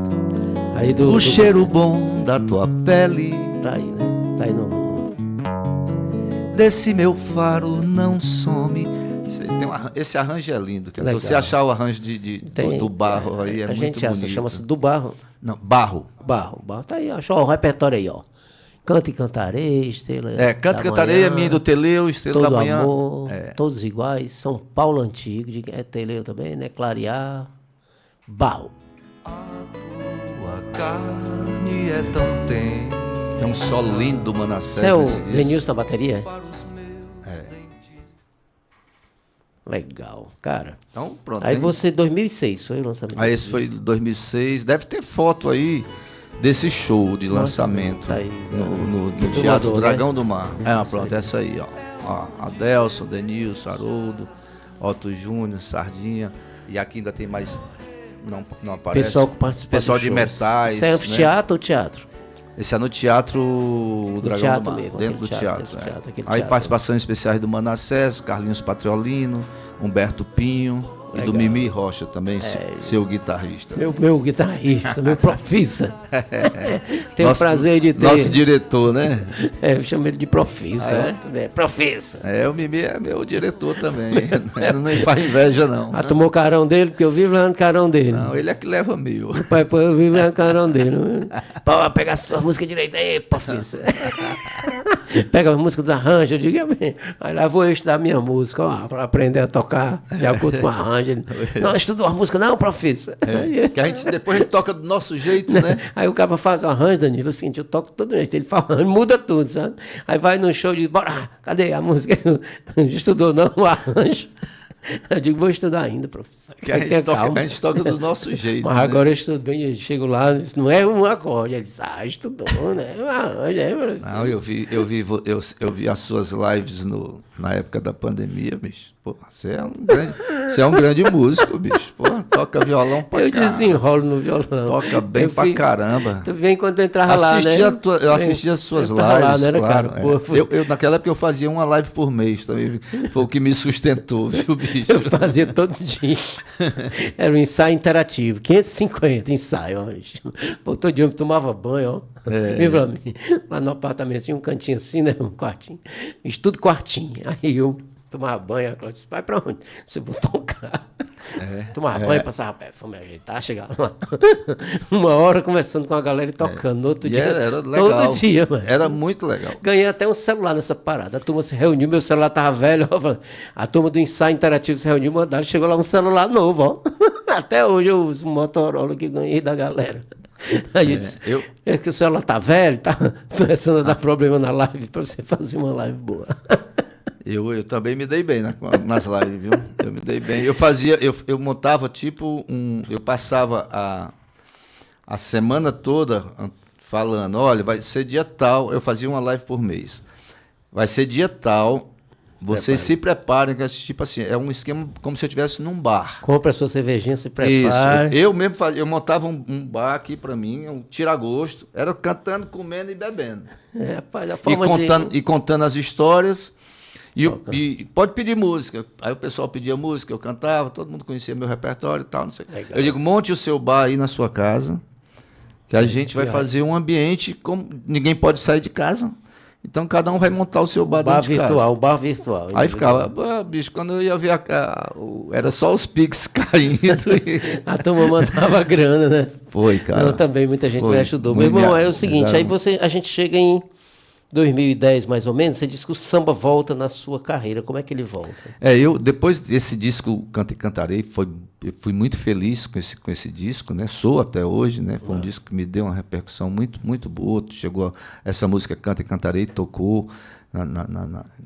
Aí cheiro bom da tua pele tá aí, né? Tá aí no... Desse meu faro não some. Esse arranjo é lindo. Se você achar o arranjo do barro aí, é muito bonito. A gente acha, chama-se do barro. Não, barro. Barro. Tá aí, achou o repertório aí, ó. Canto e Cantarei, Estrela Canto e Cantarei é minha do Teleu, Estrela Todo da Manhã. Amor, todos iguais. São Paulo Antigo, é Teleu também, né? Clarear. Barro. A tua carne é tão tenra. É um solo lindo do Manassés. Você é o Denilson na bateria? Legal, cara. Então, pronto. Aí você, 2006, foi o lançamento? Aí esse foi 2006. Deve ter foto aí. desse show de lançamento tá aí, no que Teatro mandou, Dragão né? do Mar. Pronto, essa aí, ó. Adelson, Denilson, Haroldo, Otto Júnior, Sardinha. E aqui ainda tem mais. Não aparece. Pessoal que participa Pessoal dos de shows. metais. Isso é anfiteatro ou teatro? Esse é no Teatro Dragão teatro do Mar, mesmo, dentro do aquele teatro. teatro, aquele Aí teatro. participações especiais do Manassés, Carlinhos Patriolino, Humberto Pinho e do Mimi Rocha também, seu guitarrista. Meu guitarrista, meu profissa. Tenho o prazer de ter. Nosso diretor, né? Eu chamo ele de profissa. Profissa. O Mimi é meu diretor também. Ele não faz inveja, não. Tomou carão dele, porque eu vivo levando carão dele. Não, ele é que leva meu. Pai, eu vivo levando carão dele. Pô, pega as tuas músicas direito aí, profissa. Pega as músicas dos arranjos, eu digo, aí lá vou eu estudar minha música, para aprender a tocar de acordo com o arranjo. Não, estudou a música, não, profissa. Que depois a gente toca do nosso jeito, né? Aí o cara faz o arranjo, Danilo, assim, eu toco todo jeito. Ele fala, muda tudo, sabe? Aí vai no show e diz, bora, cadê a música? Estudou não o arranjo. Eu digo, vou estudar ainda, professor. Que a gente toca do nosso jeito. Mas agora eu estudo bem, eu chego lá, não é um acorde. Ele diz, estudou, né? Um arranjo, professor. Não, eu vi as suas lives na época da pandemia, bicho. Pô, você é um grande músico, bicho. Pô, toca violão pra Eu caramba. desenrolo no violão. Toca bem pra caramba. Tu vem quando entrava lá, né? Eu assisti as suas lives, lá, né, claro. Cara? Pô, naquela época eu fazia uma live por mês também. Foi o que me sustentou, viu, bicho? Eu fazia todo dia. Era um ensaio interativo, 550 ensaio. Pô, todo dia eu tomava banho, ó. Vem pra mim. Lá no apartamento tinha um cantinho assim, né? Um quartinho. Estudo quartinho. Aí eu tomava banho, a Cláudia disse, vai pra onde? Você vou tocar. Tomava banho, passava perfume, ajeitar, chegava lá. Uma hora conversando com a galera e tocando. No outro dia, era legal. todo dia, mano. Era muito legal. Ganhei até um celular nessa parada. A turma se reuniu, meu celular tava velho. A turma do ensaio interativo se reuniu, mandaram, chegou lá um celular novo, ó. Até hoje eu uso um Motorola que ganhei da galera. Aí eu disse, é que o celular tá velho, tá começando a dar problema na live para você fazer uma live boa. Eu também me dei bem nas lives, viu? Eu me dei bem. Eu montava tipo eu passava a semana toda falando, olha, vai ser dia tal, eu fazia uma live por mês. Vai ser dia tal, vocês se preparem, que tipo assim, é um esquema como se eu estivesse num bar. Compre a sua cervejinha, se prepare. Isso, eu mesmo eu montava um bar aqui para mim, um tira-gosto, era cantando, comendo e bebendo. Rapaz, a forma e contando as histórias. E pode pedir música. Aí o pessoal pedia música, eu cantava, todo mundo conhecia meu repertório e tal, não sei. Legal. Eu digo, monte o seu bar aí na sua casa, que a gente vai fazer um ambiente como ninguém pode sair de casa. Então cada um vai montar o seu bar dentro de casa. O bar virtual. Aí ficava, bicho, quando eu ia ver era só os Pix caindo. A turma mandava grana, né? Foi, cara. Não, também muita gente me ajudou. Meu irmão, é o seguinte, aí a gente chega em 2010, mais ou menos, você disse que o samba volta na sua carreira. Como é que ele volta? Depois desse disco Canta e Cantarei, eu fui muito feliz com esse disco, né? Sou até hoje, né? Foi um disco que me deu uma repercussão muito, muito boa. Chegou essa música Canta e Cantarei, tocou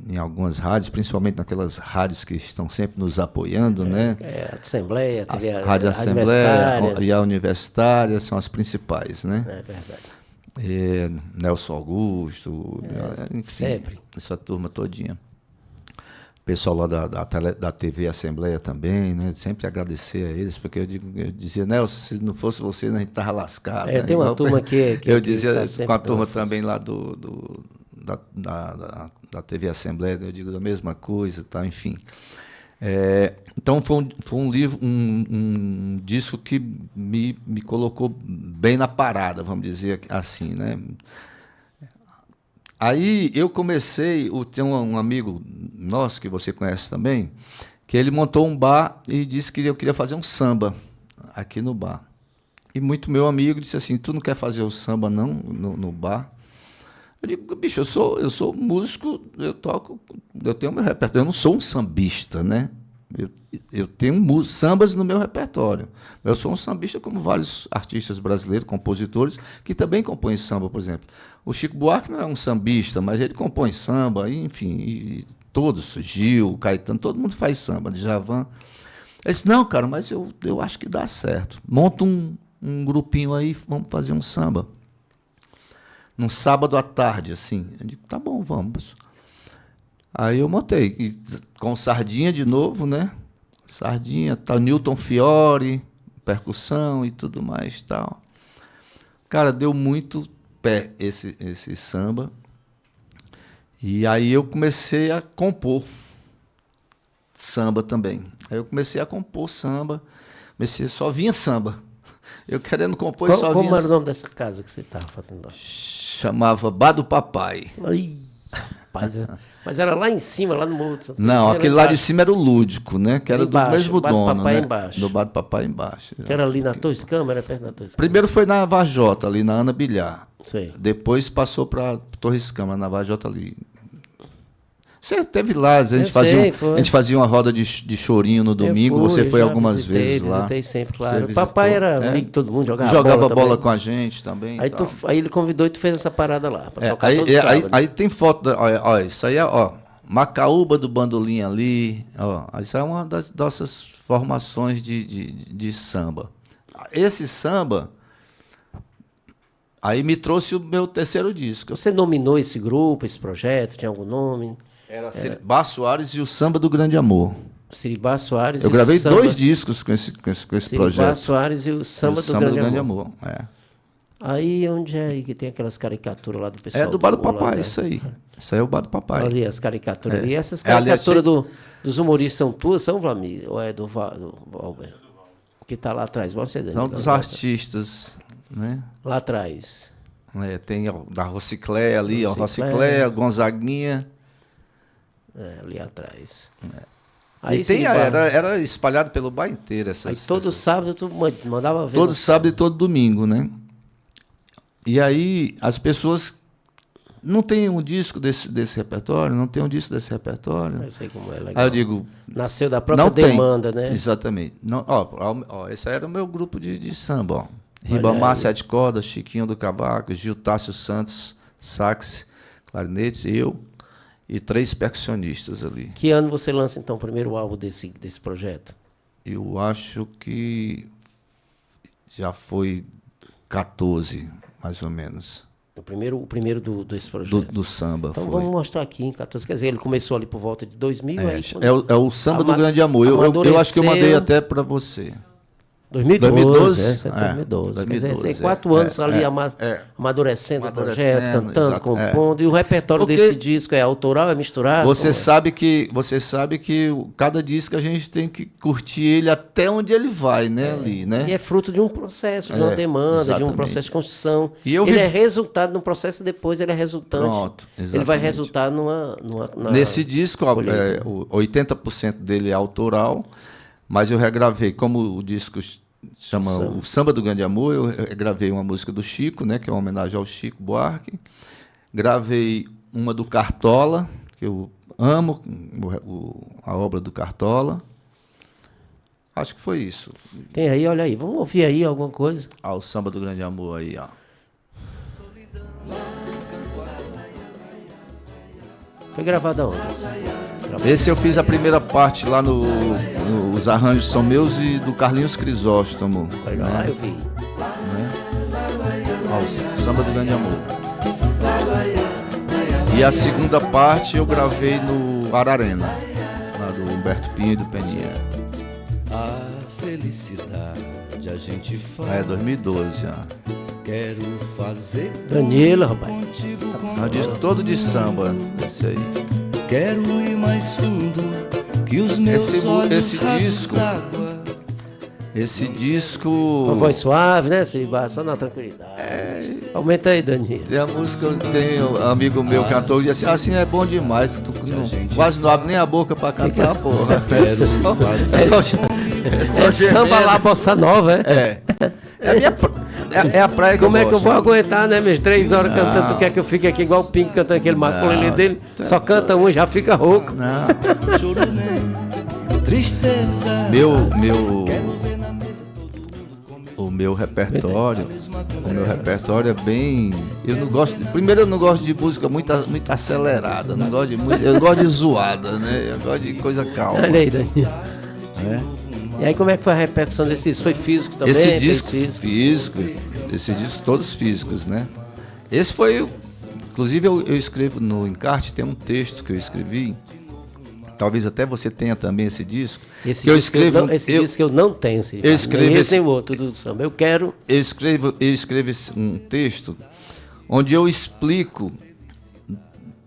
em algumas rádios, principalmente naquelas rádios que estão sempre nos apoiando, né? A Assembleia, a Rádio Assembleia e a Universitária são as principais, né? É verdade. Nelson Augusto, enfim, sempre. Essa turma todinha. O pessoal lá da TV Assembleia também, né? Sempre agradecer a eles, porque eu dizia, Nelson, se não fosse você, a gente estava lascado. Né? Tem uma turma que eu dizia tá com a turma também lá da TV Assembleia, eu digo a mesma coisa, tá? Enfim. Então foi um disco que me colocou bem na parada, vamos dizer assim, né? Aí eu comecei, tem um amigo nosso que você conhece também, que ele montou um bar e disse que eu queria fazer um samba aqui no bar. E muito meu amigo disse assim, tu não quer fazer o samba não no bar? Eu digo, bicho, eu sou músico, eu toco, eu tenho meu repertório, eu não sou um sambista, né? Eu tenho sambas no meu repertório. Eu sou um sambista como vários artistas brasileiros, compositores, que também compõem samba, por exemplo. O Chico Buarque não é um sambista, mas ele compõe samba, enfim, todos, Gil, Caetano, todo mundo faz samba, Djavan. Ele disse, não, cara, mas eu acho que dá certo. Monta um grupinho aí, vamos fazer um samba. num sábado à tarde, assim. Eu digo, tá bom, vamos. Aí eu montei, e com Sardinha de novo, né? Sardinha, tal, Newton Fiore, percussão e tudo mais, tal. Cara, deu muito pé esse samba. E aí eu comecei a compor samba também. Aí eu comecei a compor samba, só vinha samba. Eu querendo compor e só vinha... Como era o nome dessa casa que você estava fazendo lá? Chamava Bar do Papai. Ai, rapaz, mas era lá em cima, lá no Morro de Santo Não, Antônio, aquele lá de cima era o Lúdico, né? Que era embaixo, do mesmo Bar do dono, Papai né? embaixo. Do Bar do Papai embaixo. Que era ali na Torres Câmara, perto da Torres Câmara. Primeiro foi na Vajota, ali na Ana Bilhar. Sei. Depois passou para Torres Câmara, na Vajota ali. Você teve lá, a gente fazia uma roda de chorinho no domingo, você foi algumas vezes lá. Visitei sempre, claro. O papai era amigo de todo mundo, jogava bola com a gente também. Aí ele convidou e tu fez essa parada lá, para tocar aí tem foto, olha, isso aí é, ó, Macaúba do Bandolim ali, ó, isso é uma das nossas formações de samba. Esse samba aí me trouxe o meu terceiro disco. Você nominou esse grupo, esse projeto, tinha algum nome? Era Siribá Soares e o Samba do Grande Amor. Siribá Soares Eu gravei 2 discos com esse projeto. Siribá Soares e o Samba do Grande Amor. É. Aí onde é aí que tem aquelas caricaturas lá do pessoal? É do Bar do Papai, isso aí. Isso aí é o Bar do Papai. Ali, as caricaturas. E essas caricaturas dos humoristas são tuas, são, Vlamir? Ou é do Valber? Que está lá atrás. São dos artistas, né? Lá atrás. Tem da Rociclé ali, ó. Rociclé, Gonzaguinha. Ali atrás. Aí era espalhado pelo bairro inteiro. Aí todo sábado tu mandava ver. Todo sábado e todo domingo, né? E aí as pessoas não tem um disco desse repertório, não tem um disco desse repertório. Eu sei como é legal. Aí eu digo... Nasceu da própria demanda, né? Exatamente. Não, ó, esse aí era o meu grupo de samba, ó. Ribamar, 7 cordas, Chiquinho do Cavaco, Gil Tássio Santos, sax, clarinete, eu... E 3 percussionistas ali. Que ano você lança, então, o primeiro álbum desse projeto? Eu acho que já foi 14, mais ou menos. O primeiro desse projeto? Do samba, então foi. Vamos mostrar aqui em 14. Quer dizer, ele começou ali por volta de 2000. É o Samba do Grande Amor. Eu acho que eu mandei até para você. 2012. 2012. Quer dizer, tem 4 anos ali amadurecendo o projeto, cantando, compondo. E o repertório desse disco é autoral, é misturado? Você sabe que cada disco a gente tem que curtir ele até onde ele vai, né? Ali, né? E é fruto de um processo, de uma demanda, exatamente. de um processo de construção. E ele é resultado no processo e depois ele é resultante. Pronto, exatamente. Ele vai resultar Nesse disco, 80% dele é autoral, mas eu regravei, como o disco chama o Samba do Grande Amor, eu gravei uma música do Chico, né, que é uma homenagem ao Chico Buarque. Gravei uma do Cartola, que eu amo a obra do Cartola. Acho que foi isso. Tem aí, olha aí. Vamos ouvir aí alguma coisa? O Samba do Grande Amor aí, ó. Foi gravado aonde? Esse eu fiz a primeira parte lá os arranjos são meus e do Carlinhos Crisóstomo. Legal, né? Eu vi. Né? O Samba do Grande Amor. E a segunda parte eu gravei no Ararena, lá do Humberto Pinho e do Peninha. A felicidade a gente faz. 2012, ó. Quero fazer Danilo, rapaz. É um disco todo de samba, esse aí. Quero ir mais fundo que os meus olhos Esse disco... Uma voz suave, né, Siribá? Só na tranquilidade. Aumenta aí, Danilo. Tem a música, tem um amigo meu, cantor, que diz assim, é bom demais, quase não abre nem a boca pra cantar, porra. É samba lá, bossa nova, É a praia que Como é que eu vou aguentar, né, meus 3 horas cantando? Tu quer que eu fique aqui igual o Pink cantando aquele maculele dele? Só canta um, já fica rouco. Não. Tristeza. O meu repertório é bem... Eu não gosto de música muito acelerada, eu gosto de zoada, né? Eu gosto de coisa calma. Olha aí, Danilo. E aí como é que foi a repercussão desse disco? Foi físico também? Esse disco físico, esses discos todos físicos, né? Esse foi... Inclusive, eu escrevo no encarte, tem um texto que eu escrevi, talvez até você tenha também esse disco. Esse que eu disco escrevo, disco que eu não tenho, eu escrevo esse nem o outro do samba. Eu escrevo um texto onde eu explico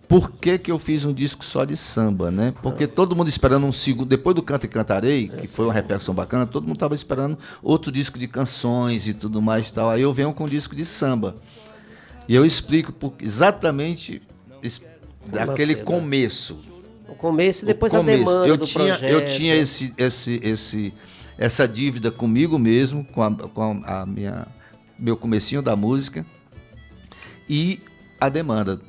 por que eu fiz um disco só de samba, né? Porque todo mundo esperando um segundo, depois do Canto e Cantarei, que foi uma repercussão bacana, todo mundo estava esperando outro disco de canções e tudo mais e tal. Aí eu venho com um disco de samba. E eu explico exatamente daquele começo. O começo e depois a demanda do projeto. Eu tinha essa dívida comigo mesmo, com meu comecinho da música, e a demanda.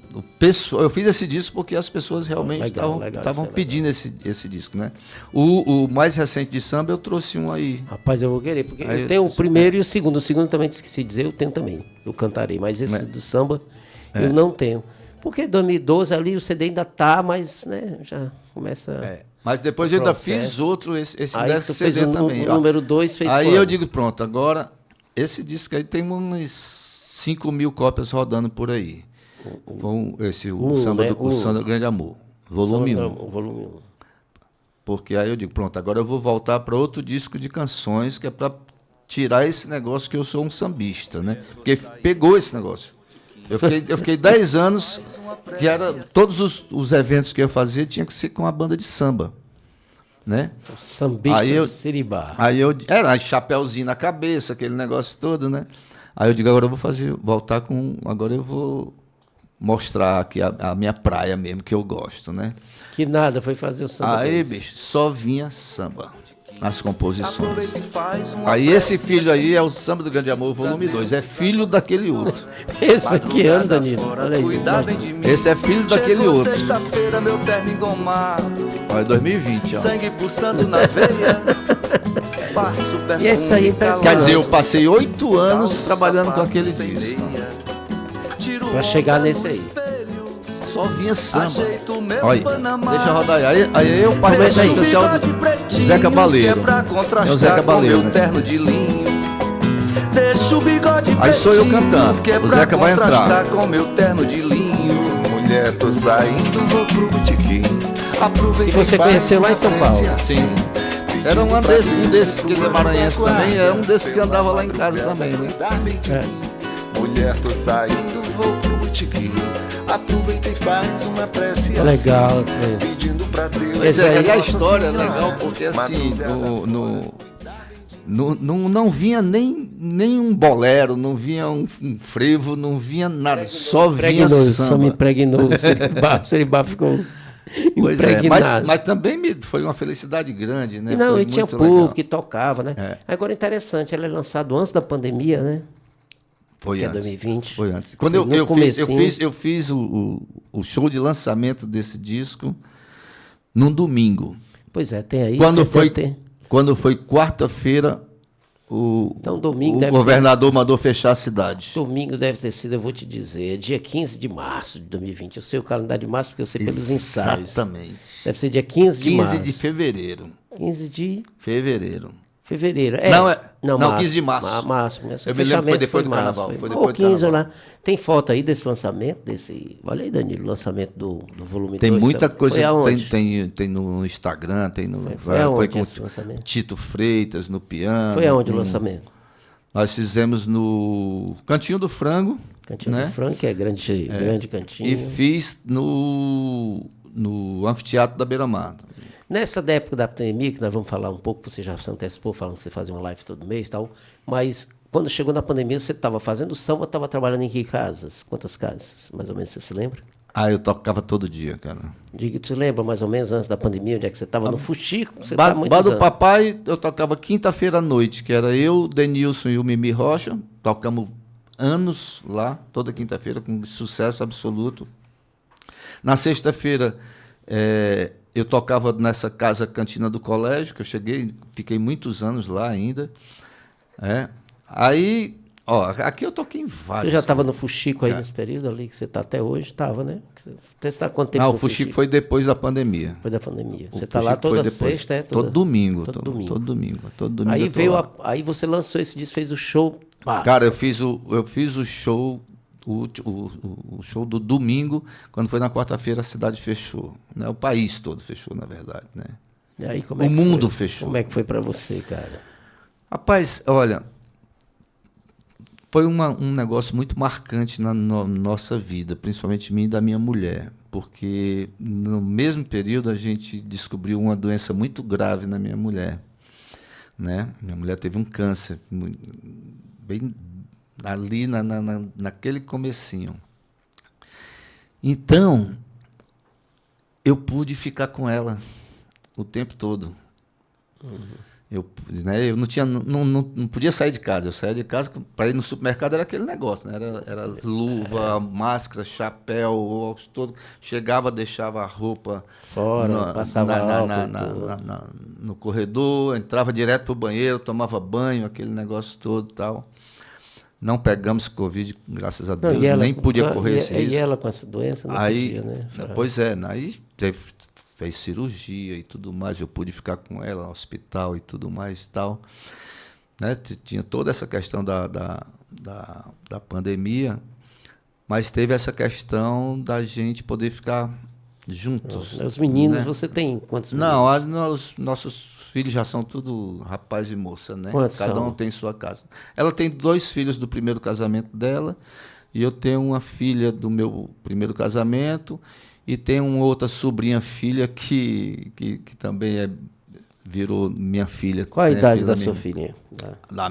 Eu fiz esse disco porque as pessoas realmente estavam pedindo esse disco, né? O mais recente de samba eu trouxe um aí. Rapaz, eu vou querer, porque eu tenho o primeiro e o segundo. O segundo também esqueci de dizer, eu tenho também. Eu cantarei, mas esse do samba eu não tenho. Porque 2012 ali o CD ainda tá, mas né, já começa... Mas depois eu ainda fiz outro, esse desse CD também. O número 2 fez aí quando? Eu digo, pronto, agora esse disco aí tem umas 5.000 cópias rodando por aí. O Samba do Grande Amor, volume 1. Volume 1. Porque aí eu digo, pronto, agora eu vou voltar para outro disco de canções, que é para tirar esse negócio que eu sou um sambista, né? Porque pegou esse negócio. Eu fiquei 10 anos, que era todos os eventos que eu fazia tinha que ser com a banda de samba, né? O sambista de Siribá. Aí era chapéuzinho na cabeça, aquele negócio todo, né? Aí eu digo, agora eu vou voltar com... Agora eu vou mostrar aqui a minha praia mesmo, que eu gosto, né? Que nada, foi fazer o samba. Aí, bicho, só vinha samba nas composições. Aí esse filho aí é o Samba do Grande Amor, volume 2. É filho daquele outro. Esse foi que ano, Danilo? Olha aí. Esse é filho daquele outro. Sexta-feira, meu terno engomado. Olha, 2020, ó. Sangue pulsando na veia. Passo perfume. E esse aí, quer dizer, eu passei 8 anos trabalhando com aquele disco. Pra chegar nesse aí. Só vinha samba. Olha, deixa rodar aí. Aí eu participei da especial do Zé Cabaleiro. É o Zé Cabaleiro, né? Aí sou eu cantando. O Zeca vai entrar. Mulher, tô saindo, vou pro botequim. E você conheceu lá em São Paulo? Sim. Era um desses que ele é maranhense também. Era um desses que andava lá em casa também, né? Mulher, tô saindo, vou pro botequim. Aproveita e faz uma prece legal, assim, pedindo pra Deus. Mas a história é legal porque assim, não vinha nem um bolero, não vinha um frevo, não vinha nada, só vinha samba. Só me impregnou, o Siribá ficou impregnado. Mas também foi uma felicidade grande, né? Não, foi e tinha público que tocava, né? Agora, interessante, ele é lançado antes da pandemia, né? Foi antes. 2020. Foi antes. Quando eu fiz o show de lançamento desse disco num domingo. Pois é, tem aí. Quando foi quarta-feira, o governador mandou fechar a cidade. Domingo deve ter sido, eu vou te dizer, dia 15 de março de 2020. Eu sei o calendário de março porque eu sei pelos ensaios. Exatamente. Deve ser dia 15 de março. 15 de fevereiro. 15 de fevereiro. Fevereiro. Não, 15 de março. Março. Eu me lembro que foi depois do carnaval. Foi depois do 15 lá. Tem foto aí desse lançamento, olha aí, Danilo, o lançamento do volume 2. Tem muita coisa, tem no Instagram, tem no... Foi com Tito Freitas, no piano. Foi aonde o lançamento? Nós fizemos no Cantinho do Frango. Cantinho do Frango, que é grande cantinho. E fiz no Anfiteatro da Beira-Mar. Nessa época da pandemia, que nós vamos falar um pouco, você já se antecipou falando que você fazia uma live todo mês e tal, mas quando chegou na pandemia, você estava fazendo samba, estava trabalhando em que casas? Quantas casas? Mais ou menos, você se lembra? Eu tocava todo dia, cara. Diga, você lembra mais ou menos antes da pandemia, onde é que você estava? No Fuxico? Bar do Papai, eu tocava quinta-feira à noite, que era eu, Denilson e o Mimi Rocha. Tocamos anos lá, toda quinta-feira, com sucesso absoluto. Na sexta-feira, eu tocava nessa casa cantina do colégio, que eu fiquei muitos anos lá ainda. Aí, aqui eu toquei em vários. Você já estava no Fuxico aí nesse período ali, que você está até hoje? Estava, né? Você está quanto tempo? Não, o Fuxico foi depois da pandemia. Foi da pandemia. Você está lá toda sexta, Todo domingo. Todo domingo. Todo domingo. Aí você lançou esse disco, fez o show. Cara, eu fiz o show o show do domingo, quando foi na quarta-feira, a cidade fechou. Né? O país todo fechou, na verdade. Né? E aí, o mundo fechou. Como é que foi para você, cara? Rapaz, olha, foi um negócio muito marcante na nossa vida, principalmente mim e da minha mulher, porque no mesmo período a gente descobriu uma doença muito grave na minha mulher. Né? Minha mulher teve um câncer, bem ali naquele comecinho. Então, eu pude ficar com ela o tempo todo. Eu não podia sair de casa. Eu saía de casa para ir no supermercado, era aquele negócio, né? Era luva, máscara, chapéu, óculos, todo. Chegava, deixava a roupa fora, passava no corredor, entrava direto para o banheiro, tomava banho, aquele negócio todo e tal. Não pegamos Covid, graças a Deus, nem podia correr esse risco. E ela com essa doença não podia, né? Pois é, aí fez cirurgia e tudo mais, eu pude ficar com ela no hospital e tudo mais e tal. Né? Tinha toda essa questão da pandemia, mas teve essa questão da gente poder ficar juntos. Os meninos, né? Você tem quantos meninos? Não, os nossos filhos já são tudo rapaz e moça, né? Quantos Cada são? um tem sua casa. Ela tem 2 filhos do primeiro casamento dela, e eu tenho uma filha do meu primeiro casamento, e tem uma outra sobrinha filha que também virou minha filha. Qual a idade da sua filha? A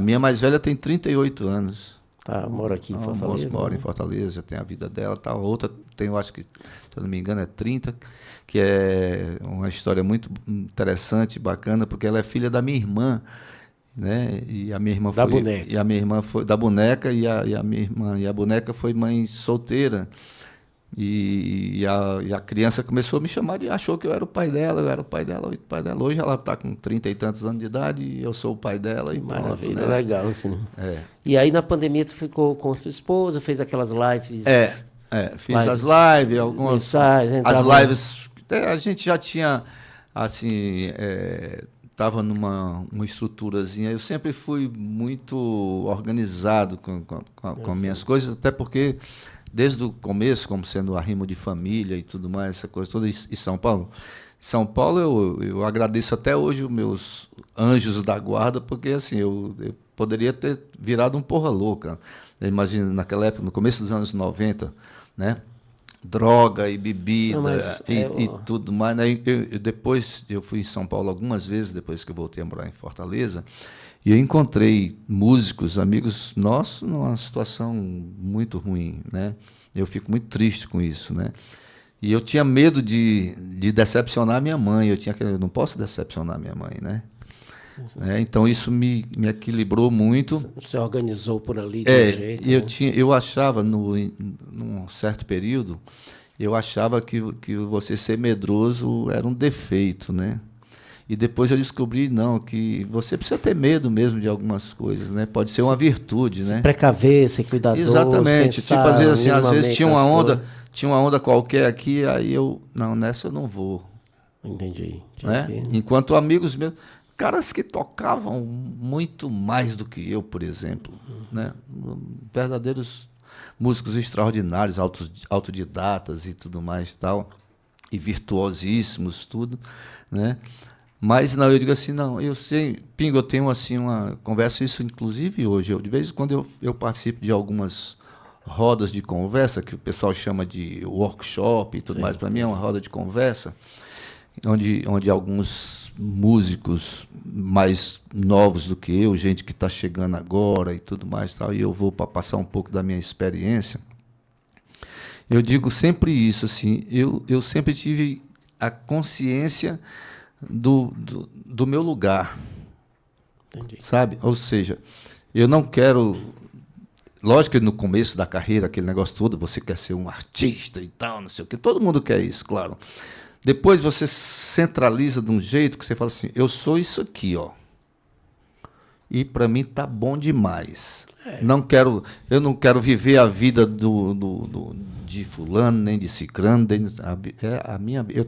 minha mais velha tem 38 anos. Tá, mora aqui em Fortaleza. Mora em Fortaleza, já tem a vida dela. Tá. A outra tem, eu acho que, se eu não me engano, é 30, que é uma história muito interessante, bacana, porque ela é filha da minha irmã. Né? E a minha irmã da foi boneca. E a minha irmã foi da boneca, e a minha irmã e a boneca foi mãe solteira. E a criança começou a me chamar e achou que eu era o pai dela, Hoje ela está com 30 e tantos anos de idade e eu sou o pai dela. Que e maravilha, pronto, né? legal, sim. E aí na pandemia tu ficou com sua esposa, fez aquelas lives? Fiz as lives, algumas mensagens, as lives, a gente já tinha, assim, estava numa estruturazinha. Eu sempre fui muito organizado com minhas coisas, até porque desde o começo, como sendo arrimo de família e tudo mais, essa coisa toda, e São Paulo. São Paulo, eu agradeço até hoje os meus anjos da guarda, porque assim, eu poderia ter virado um porra louca. Imagina, naquela época, no começo dos anos 90, né? Droga e bebida e tudo mais. Né? Depois, eu fui em São Paulo algumas vezes, depois que eu voltei a morar em Fortaleza, e eu encontrei músicos, amigos nossos, numa situação muito ruim, né? Eu fico muito triste com isso, né? E eu tinha medo de decepcionar minha mãe. Eu não posso decepcionar minha mãe, né? Então isso me equilibrou muito. Você organizou por ali de um jeito. Eu achava, num certo período, eu achava que você ser medroso era um defeito, né? E depois eu descobri, não, que você precisa ter medo mesmo de algumas coisas, né? Pode ser uma virtude, né? Se precaver, ser cuidadoso. Exatamente. Pensar, às vezes tinha uma onda qualquer aqui, aí nessa eu não vou. Entendi. Né? Enquanto amigos meus, caras que tocavam muito mais do que eu, por exemplo, né? Verdadeiros músicos extraordinários, autodidatas e tudo mais, tal, e virtuosíssimos, tudo, né? Mas não, eu digo assim, não, eu sei, Pingo, eu tenho assim converso isso inclusive hoje, de vez em quando eu participo de algumas rodas de conversa, que o pessoal chama de workshop e tudo mais, para mim é uma roda de conversa, onde alguns músicos mais novos do que eu, gente que está chegando agora e tudo mais, tal, e eu vou para passar um pouco da minha experiência. Eu digo sempre isso, assim, eu sempre tive a consciência do meu lugar. Entendi. Sabe? Ou seja, eu não quero... Lógico que no começo da carreira, aquele negócio todo, você quer ser um artista e tal, não sei o quê. Todo mundo quer isso, claro. Depois você centraliza de um jeito que você fala assim, eu sou isso aqui, ó. E para mim tá bom demais. Eu não quero viver a vida de fulano, nem de cicrano, eu tenho que viver a minha vida.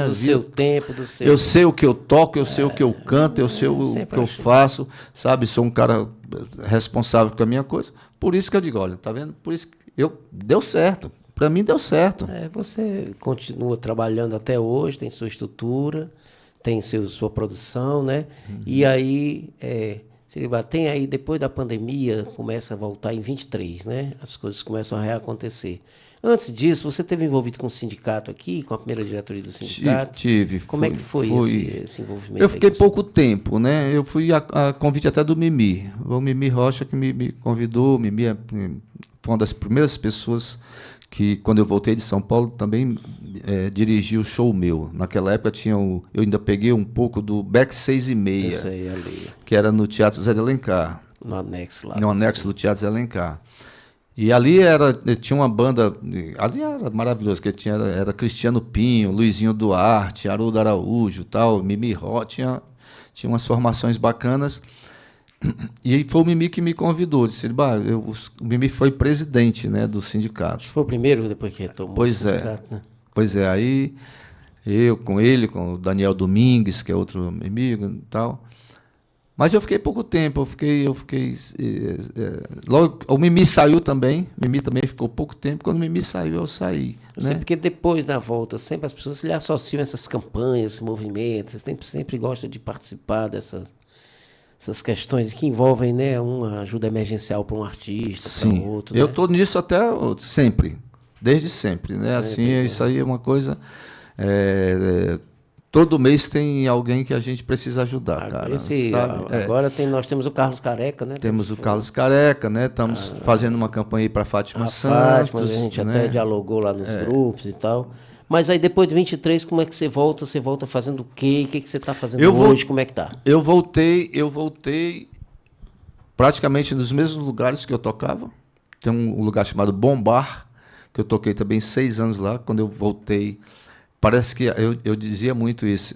Do seu tempo, do seu... Eu sei o que eu toco, eu sei o que eu canto, eu sei o que eu faço, sabe? Sou um cara responsável com a minha coisa. Por isso que eu digo, olha, tá vendo? Por isso que deu certo. Para mim deu certo. Você continua trabalhando até hoje, tem sua estrutura, tem sua produção, né? E aí, tem aí, depois da pandemia, começa a voltar em 23, né? As coisas começam a reacontecer. Antes disso, você esteve envolvido com o sindicato aqui, com a primeira diretoria do sindicato? Tive. Como é que foi esse envolvimento? Eu fiquei pouco tempo, né? Eu fui a convite até do Mimi. O Mimi Rocha que me convidou. O Mimi foi uma das primeiras pessoas que, quando eu voltei de São Paulo, também dirigiu o show meu. Naquela época eu ainda peguei um pouco do Beck 6,5. Isso aí, ali. Que era no Teatro Zé de Alencar. No anexo lá. No anexo do Teatro Zé de Alencar. E ali tinha uma banda, ali era maravilhoso, que era Cristiano Pinho, Luizinho Duarte, Haroldo Araújo, tal, Mimi Rocha, tinha umas formações bacanas. E foi o Mimi que me convidou. Disse, o Mimi foi presidente, né, do sindicato. Foi o primeiro depois que retomou o sindicato, né? Pois é, aí eu com ele, com o Daniel Domingues, que é outro amigo e tal. Mas eu fiquei pouco tempo, logo, o Mimi saiu também, o Mimi também ficou pouco tempo, quando o Mimi saiu, eu saí. Né? Porque depois da volta, sempre as pessoas lhe associam essas campanhas, esses movimentos, sempre gostam de participar dessas questões que envolvem, né, uma ajuda emergencial para um artista, para outro. Eu estou nisso até sempre, desde sempre. Né? Assim, isso aí é uma coisa... todo mês tem alguém que a gente precisa ajudar, cara. Agora nós temos o Carlos Careca, né? Temos o Carlos Careca, né? Estamos fazendo uma campanha aí para Fátima Santos. Fátima, a gente né? até dialogou lá nos grupos e tal. Mas aí depois de 23, como é que você volta? Você volta fazendo o quê? O que você está fazendo hoje? Como é que tá? Eu voltei praticamente nos mesmos lugares que eu tocava. Tem um lugar chamado Bombar, que eu toquei também 6 anos lá. Quando eu voltei... Parece que eu dizia muito isso.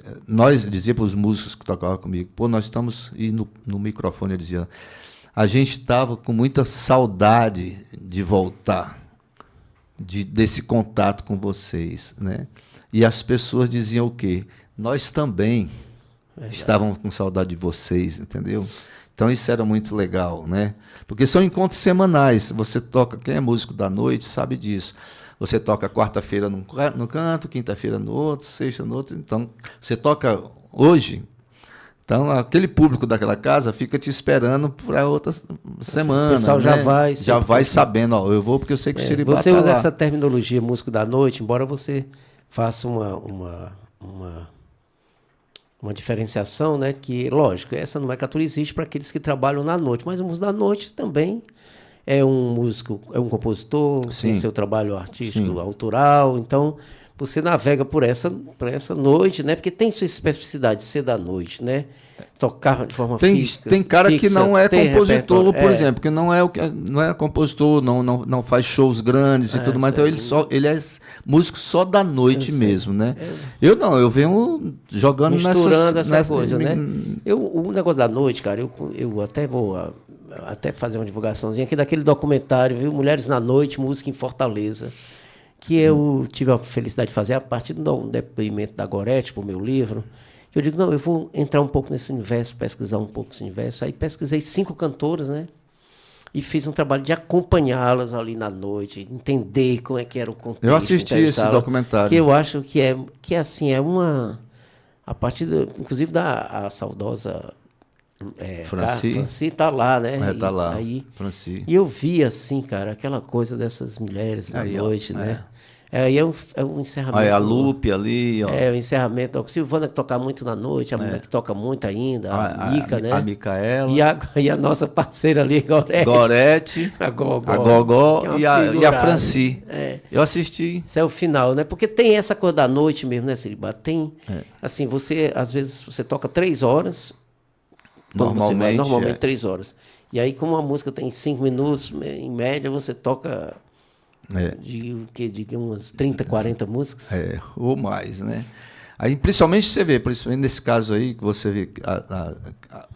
Dizia para os músicos que tocavam comigo, nós estamos... E no microfone eu dizia, a gente estava com muita saudade de voltar, desse contato com vocês. Né? E as pessoas diziam o quê? Nós também estávamos com saudade de vocês, entendeu? Então isso era muito legal, né? Porque são encontros semanais. Você toca, quem é músico da noite sabe disso. Você toca quarta-feira no canto, quinta-feira no outro, sexta no outro. Então, você toca hoje, então aquele público daquela casa fica te esperando para outra semana. O pessoal né? já vai sabendo, eu vou porque eu sei que o Siribá Você tá usa lá. essa terminologia músico da noite, embora você faça uma diferenciação, né? Que, lógico, essa nomenclatura existe para aqueles que trabalham na noite, mas o músico da noite também... É um músico, é um compositor, tem seu trabalho artístico, autoral. Então, você navega por essa noite, né? Porque tem sua especificidade de ser da noite, né? Tocar de forma fixa. Tem cara que não é compositor, por exemplo, que não é compositor, não faz shows grandes e tudo mais. Então, ele é músico só da noite mesmo, né? Eu não, eu venho jogando misturando essa coisa, né? O negócio da noite, cara, eu até vou... até fazer uma divulgaçãozinha aqui daquele documentário, viu? Mulheres na Noite, Música em Fortaleza, que eu tive a felicidade de fazer a partir do depoimento da Gorete para o meu livro, que eu digo, eu vou entrar um pouco nesse universo, pesquisar um pouco esse universo. Aí pesquisei 5 cantoras, né? E fiz um trabalho de acompanhá-las ali na noite, entender como é que era o contexto. Eu assisti esse documentário. Que eu acho que assim, é uma... A partir, inclusive, da saudosa... Franci está lá, né? Está lá, Franci. E eu vi, assim, cara, aquela coisa dessas mulheres na noite, né? Aí é um encerramento. Aí a Lupe ali, ó. O encerramento. A Silvana, que toca muito na noite, a mulher que toca muito ainda, a Mica, né? A Micaela. E a nossa parceira ali, Gorete. A Gogó e a Franci. Eu assisti. Isso é o final, né? Porque tem essa coisa da noite mesmo, né, Siribá? Tem, assim, às vezes, você toca 3 horas... Normalmente 3 horas. E aí, como a música tem 5 minutos, em média, você toca de umas 30, 40 músicas. Ou mais, né? Aí, principalmente nesse caso aí, que você vê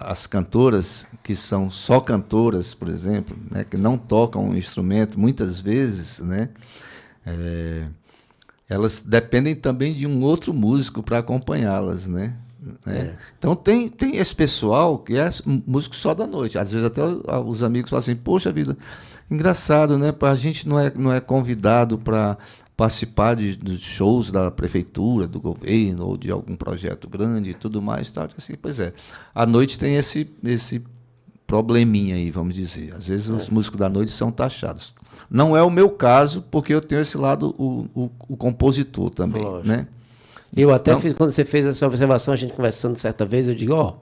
as cantoras que são só cantoras, por exemplo, né, que não tocam um instrumento, muitas vezes, né? elas dependem também de um outro músico para acompanhá-las, né? Então tem esse pessoal que é músico só da noite. Às vezes até os amigos falam assim, poxa vida, engraçado, né? A gente não é convidado para participar dos shows da prefeitura, do governo ou de algum projeto grande e tudo mais. Tal. Assim, pois é, à noite tem esse probleminha aí, vamos dizer. Às vezes os músicos da noite são taxados. Não é o meu caso, porque eu tenho esse lado, o compositor também, né? Eu até fiz, quando você fez essa observação, a gente conversando certa vez, eu digo,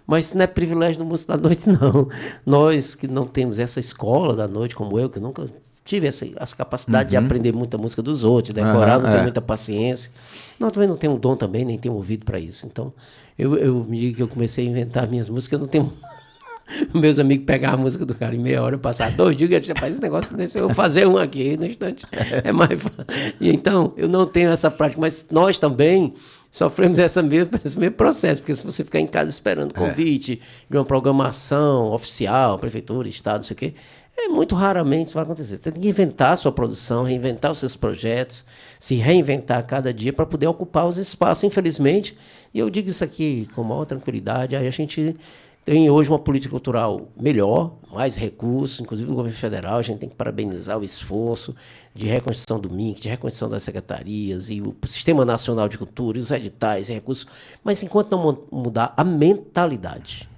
mas isso não é privilégio do músico da noite, não. Nós que não temos essa escola da noite, como eu, que nunca tive essa capacidade de aprender muita música dos outros, decorar, não tenho muita paciência. Não, também não tenho um dom também, nem tenho ouvido para isso. Então, eu me digo que eu comecei a inventar minhas músicas, eu não tenho... Meus amigos pegavam a música do cara em meia hora, eu passava 2 dias, eu faz esse negócio desse, eu vou fazer um aqui no instante. É mais fácil. E então, eu não tenho essa prática, mas nós também sofremos esse mesmo processo, porque se você ficar em casa esperando convite de uma programação oficial, prefeitura, estado, não sei o quê, muito raramente isso vai acontecer. Você tem que inventar a sua produção, reinventar os seus projetos, se reinventar a cada dia para poder ocupar os espaços, infelizmente. E eu digo isso aqui com maior tranquilidade, aí a gente... Tem hoje uma política cultural melhor, mais recursos, inclusive no governo federal. A gente tem que parabenizar o esforço de reconstrução do MINC, de reconstrução das secretarias, e o Sistema Nacional de Cultura, e os editais, e recursos. Mas enquanto não mudar a mentalidade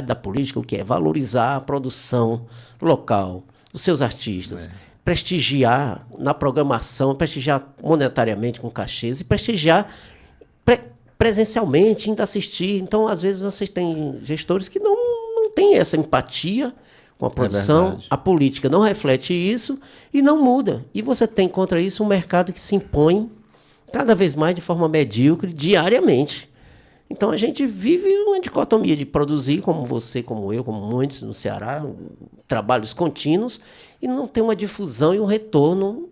da política, o que é valorizar a produção local, os seus artistas, prestigiar na programação, prestigiar monetariamente com cachês e prestigiar... presencialmente, indo assistir. Então, às vezes, vocês têm gestores que não têm essa empatia com a produção. A política não reflete isso e não muda. E você tem contra isso um mercado que se impõe cada vez mais de forma medíocre, diariamente. Então, a gente vive uma dicotomia de produzir, como você, como eu, como muitos no Ceará, trabalhos contínuos, e não ter uma difusão e um retorno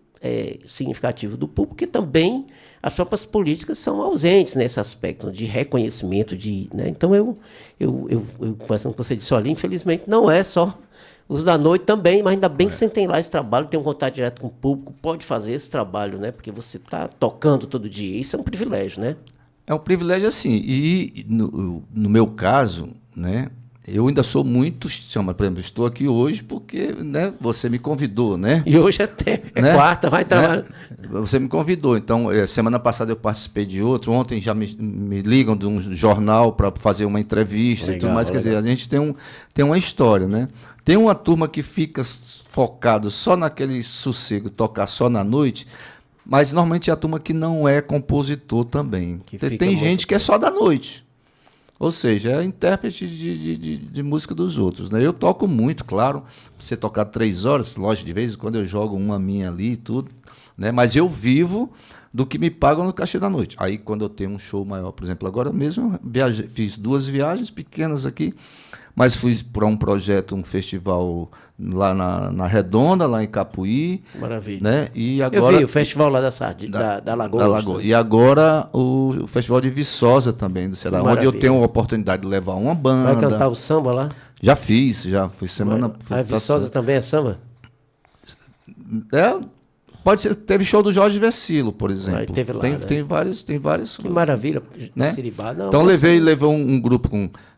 significativo do público, que também as próprias políticas são ausentes nesse aspecto de reconhecimento. Né? Então, eu conversando com você disse, olha, infelizmente não é só os da noite também, mas ainda bem que você tem lá esse trabalho, tem um contato direto com o público, pode fazer esse trabalho, né? Porque você está tocando todo dia. Isso é um privilégio, né? É um privilégio, assim. E no meu caso, né? Eu ainda sou muito... Por exemplo, estou aqui hoje porque, né, você me convidou, né? E hoje né? Quarta, vai trabalhar. Né? Você me convidou. Então, semana passada eu participei de outro. Ontem já me ligam de um jornal para fazer uma entrevista. Legal, e tudo mais. Legal. Quer dizer, a gente tem uma história, né? Tem uma turma que fica focado só naquele sossego, tocar só na noite, mas normalmente é a turma que não é compositor também. Tem gente que é só da noite. Ou seja, é intérprete de música dos outros, né? Eu toco muito, claro. Você tocar 3 horas, lógico, de vez em quando eu jogo uma minha ali e tudo, né? Mas eu vivo do que me pagam no cachê da noite. Aí, quando eu tenho um show maior, por exemplo, agora mesmo, fiz 2 viagens pequenas aqui, mas fui para um projeto, um festival lá na Redonda, lá em Capuí. Maravilha. Né? E agora, eu vi o festival lá da Lagoa. Da Lagoa. E agora o Festival de Viçosa também, do Ceará, onde eu tenho a oportunidade de levar uma banda. Vai cantar o samba lá? Já fui semana... A Viçosa também é samba? Pode ser, teve show do Jorge Versilo, por exemplo. Teve lá, tem vários. Que maravilha, né? Siribá. Não, então levou um grupo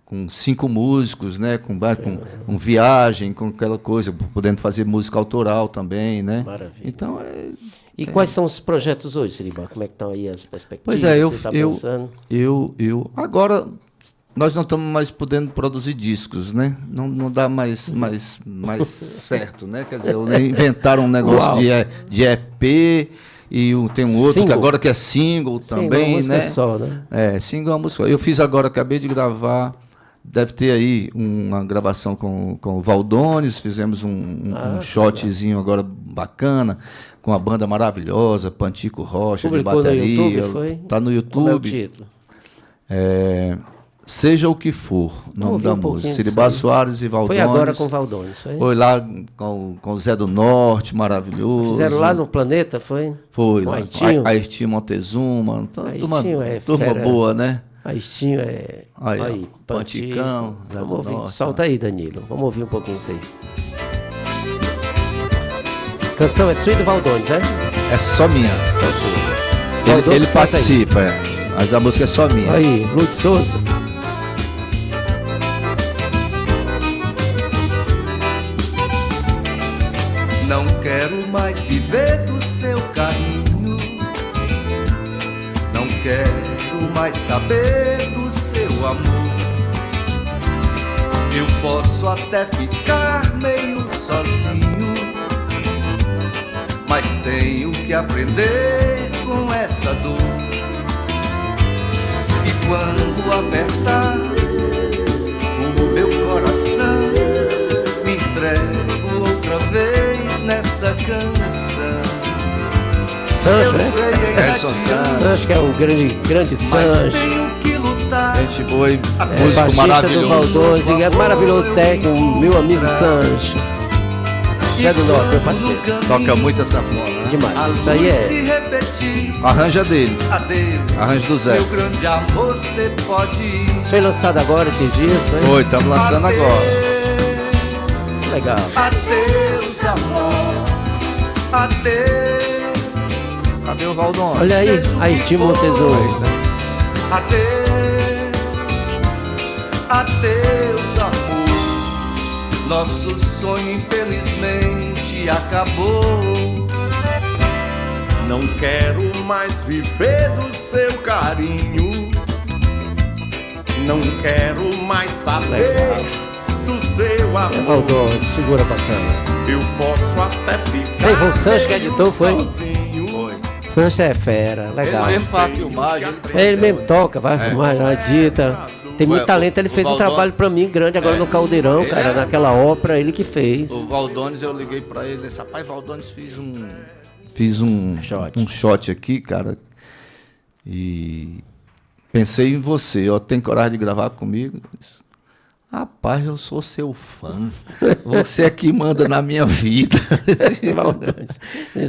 com 5 músicos, né? Com viagem, com aquela coisa, podendo fazer música autoral também, né? Maravilha. Então, e quais são os projetos hoje, Siribá? Como é que estão aí as perspectivas? Pois é, agora nós não estamos mais podendo produzir discos, né? Não dá mais certo, né? Quer dizer, inventaram um negócio de EP. E tem um outro que agora que é single também, uma música só, né? Single é uma música. Eu fiz agora, acabei de gravar, deve ter aí uma gravação com o Valdones, fizemos um shotzinho agora bacana, com a banda maravilhosa, Pantico Rocha, publicou de bateria. No YouTube, foi? Tá no YouTube. Como é o título? Seja o que for, nome da música. Siribá Soares e Valdones. Foi agora com o Valdones, foi? Foi lá com o Zé do Norte, maravilhoso. Fizeram lá no Planeta, foi? Foi, com lá. Aistinho. Aistinho Montezuma. Aistinho turma boa, né? Aistinho é... Aí Panticão. Vamos ouvir. Solta aí, Danilo. Vamos ouvir um pouquinho isso aí. Canção é sua e do Valdones, é? É só minha. Ele participa, mas a música é só minha. Aí, Lúcio Souza. Não quero mais viver do seu carinho, não quero mais saber do seu amor. Eu posso até ficar meio sozinho, mas tenho que aprender com essa dor. E quando apertar o meu coração, me entrego outra vez nessa canção. Sancho, né? Sancho, que é um grande Sancho. Gente boa e músico baixista maravilhoso. Do Valdones, é maravilhoso técnico, meu amigo Sancho. Zé do Norte, meu parceiro. Toca muito essa forma, né? Demais. Isso aí é. Arranja dele. Arranjo do Zé. Foi lançado agora esses dias, foi? Foi, estamos lançando agora. Legal. Adeus, amor. Adeus. Cadê o Valdones? Olha aí, Tim Montezuma. Adeus, adeus, amor. Nosso sonho infelizmente acabou. Não quero mais viver do seu carinho, não quero mais saber do seu amor. Valdones, figura bacana. Eu posso até ficar. Isso aí foi o Sancho que editou, foi? Foi. Sancho é fera, legal. Ele mesmo faz a filmagem. Ele mesmo toca, vai filmar, edita. Tem muito talento, ele fez um trabalho pra mim grande agora no Caldeirão, cara, naquela ópera, ele que fez. O Valdones, eu liguei pra ele, disse, rapaz, Valdones, fiz um shot aqui, cara, e pensei em você, ó, tem coragem de gravar comigo? Rapaz, eu sou seu fã. Você é que manda na minha vida.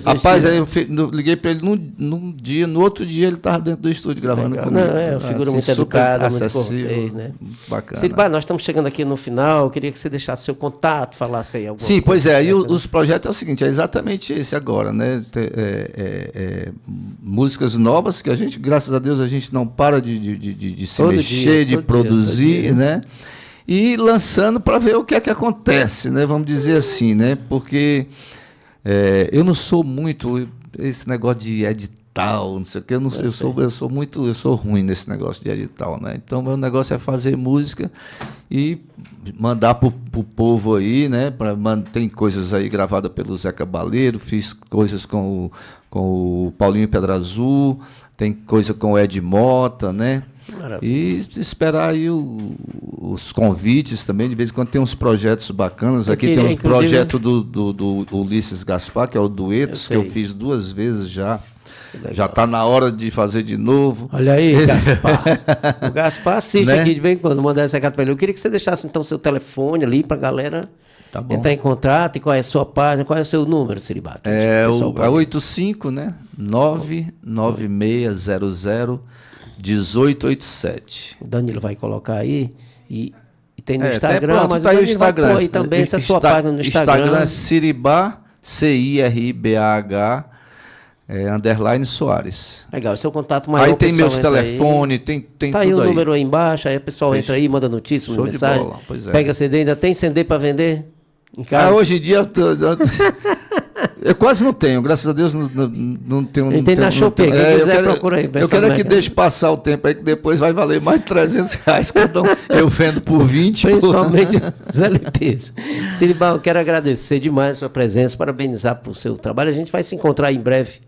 Rapaz, aí eu liguei para ele num dia, no outro dia ele estava dentro do estúdio gravando comigo. Não, é uma figura muito educada, muito cortês, né? Bacana. Siribar, nós estamos chegando aqui no final, eu queria que você deixasse seu contato, falasse aí alguma coisa. Sim, pois é, e os projetos é o seguinte, é exatamente esse agora, né? Músicas novas que a gente, graças a Deus, a gente não para de se mexer, de produzir, né? E lançando para ver o que é que acontece, né? Vamos dizer assim, né? Porque eu não sou muito esse negócio de edital, não sei o que. Eu sou ruim nesse negócio de edital, né? Então meu negócio é fazer música e mandar pro povo aí, né? Tem coisas aí gravadas pelo Zé Cabaleiro, fiz coisas com o Paulinho Pedra Azul, tem coisa com o Ed Mota, né? E esperar aí os convites também, de vez em quando tem uns projetos bacanas. Aqui tem um projeto do Ulisses Gaspar, que é o Duetos, que eu fiz 2 vezes já. Já está na hora de fazer de novo. Olha aí, Gaspar. O Gaspar assiste, né? Aqui de vez em quando, mandar esse recado para ele. Eu queria que você deixasse então o seu telefone ali para a galera entrar em contato. E qual é a sua página, qual é o seu número, Siribato? É 85, né? 99600 1887. O Danilo vai colocar aí e tem no Instagram, mas tá aí o Instagram vai pôr aí também essa sua página no Instagram. Instagram é Siribá, CIRIBAH, _ Soares. Legal, seu contato maior. Aí tem meus telefones, tem tá aí o número aí embaixo, aí o pessoal entra aí, manda notícia, manda mensagem. Bola, pega CD, ainda tem CD para vender em casa? Hoje em dia eu quase não tenho, graças a Deus não tenho. Tem na Shopee, quem quiser procura aí. Eu quero que deixe passar o tempo aí, que depois vai valer mais de R$300 cada um. Eu vendo por 20. Principalmente os LPs. Siribal, eu quero agradecer demais a sua presença, parabenizar por seu trabalho. A gente vai se encontrar em breve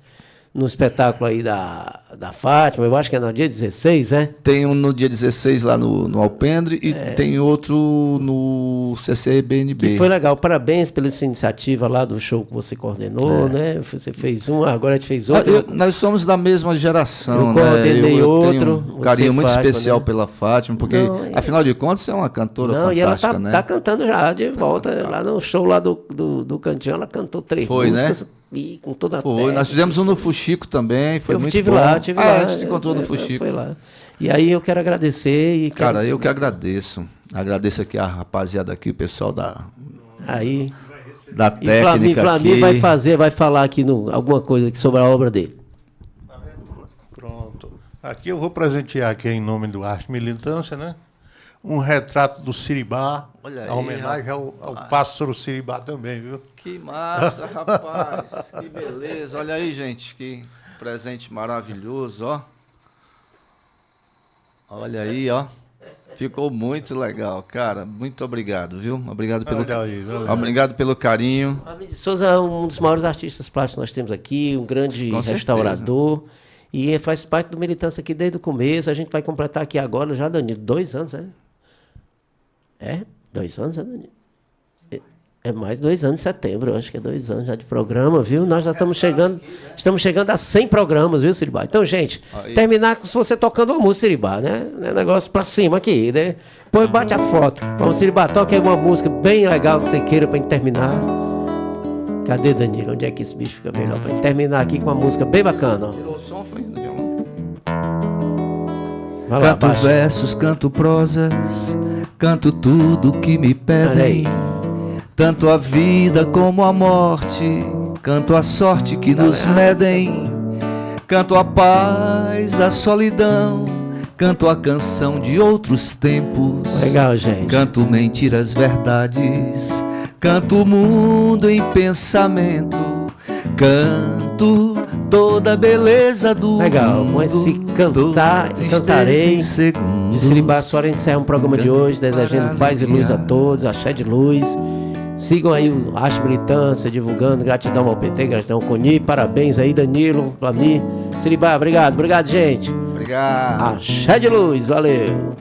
no espetáculo aí da Fátima, eu acho que é no dia 16, né? Tem um no dia 16 lá no Alpendre e tem outro no CCBNB. Que foi legal, parabéns pela essa iniciativa lá do show que você coordenou, né? Você fez um, agora a gente fez outro. Nós somos da mesma geração, eu coordenei outro. Tenho um carinho muito especial pela Fátima, porque afinal de contas é uma cantora fantástica, e ela né? tá cantando já de volta, lá no show lá do Cantinho, ela cantou 3 músicas. Né? E com toda a nós fizemos um no Fuxico também, foi muito bom. Tive lá. A gente se encontrou no Fuxico. Foi lá. E aí eu quero agradecer. Cara, eu que agradeço. Agradeço aqui a rapaziada aqui, o pessoal da... Aí... da técnica. E Flamir vai falar aqui alguma coisa aqui sobre a obra dele. Pronto. Aqui eu vou presentear aqui em nome do Arte Militância, né? Um retrato do Siribá, Olha aí, a homenagem ao pássaro Siribá também, viu? Que massa, rapaz. Que beleza. Olha aí, gente, que presente maravilhoso, ó. Olha aí, ó. Ficou muito legal, cara. Muito obrigado, viu? Obrigado pelo carinho. Flamir de Souza é um dos maiores artistas plásticos que nós temos aqui, um grande restaurador. E faz parte do Militância aqui desde o começo. A gente vai completar aqui agora, já, Danilo, 2 anos, né? 2 anos, né, Danilo? É mais 2 anos em setembro, eu acho que é 2 anos já de programa, viu? Nós já estamos chegando a 100 programas, viu, Siribá? Então, gente, terminar com você tocando uma música, Siribá, né? Negócio pra cima aqui, né? Depois bate a foto. Vamos, Siribá, toca aí uma música bem legal que você queira pra gente terminar. Cadê, Danilo? Onde é que esse bicho fica melhor? Pra gente terminar aqui com uma música bem bacana, ó. Tirou o som, foi no violão? Vai lá, Canto baixa. versos, canto prosas, canto tudo que me pedem. Tanto a vida como a morte, canto a sorte que nos medem. Canto a paz, a solidão, canto a canção de outros tempos. Legal, gente. Canto mentiras, verdades, canto o mundo em pensamento. Canto toda a beleza do Legal, mundo. mas se cantar e cantarei. De Siribá Soares, a gente encerra um programa de hoje, desejando paz e luz a todos, axé de luz. Sigam aí o Arte Militância, divulgando, gratidão ao PT, gratidão ao CONI, parabéns aí, Danilo, Flamir, Siribá, obrigado, gente. Obrigado. Axé de luz, valeu.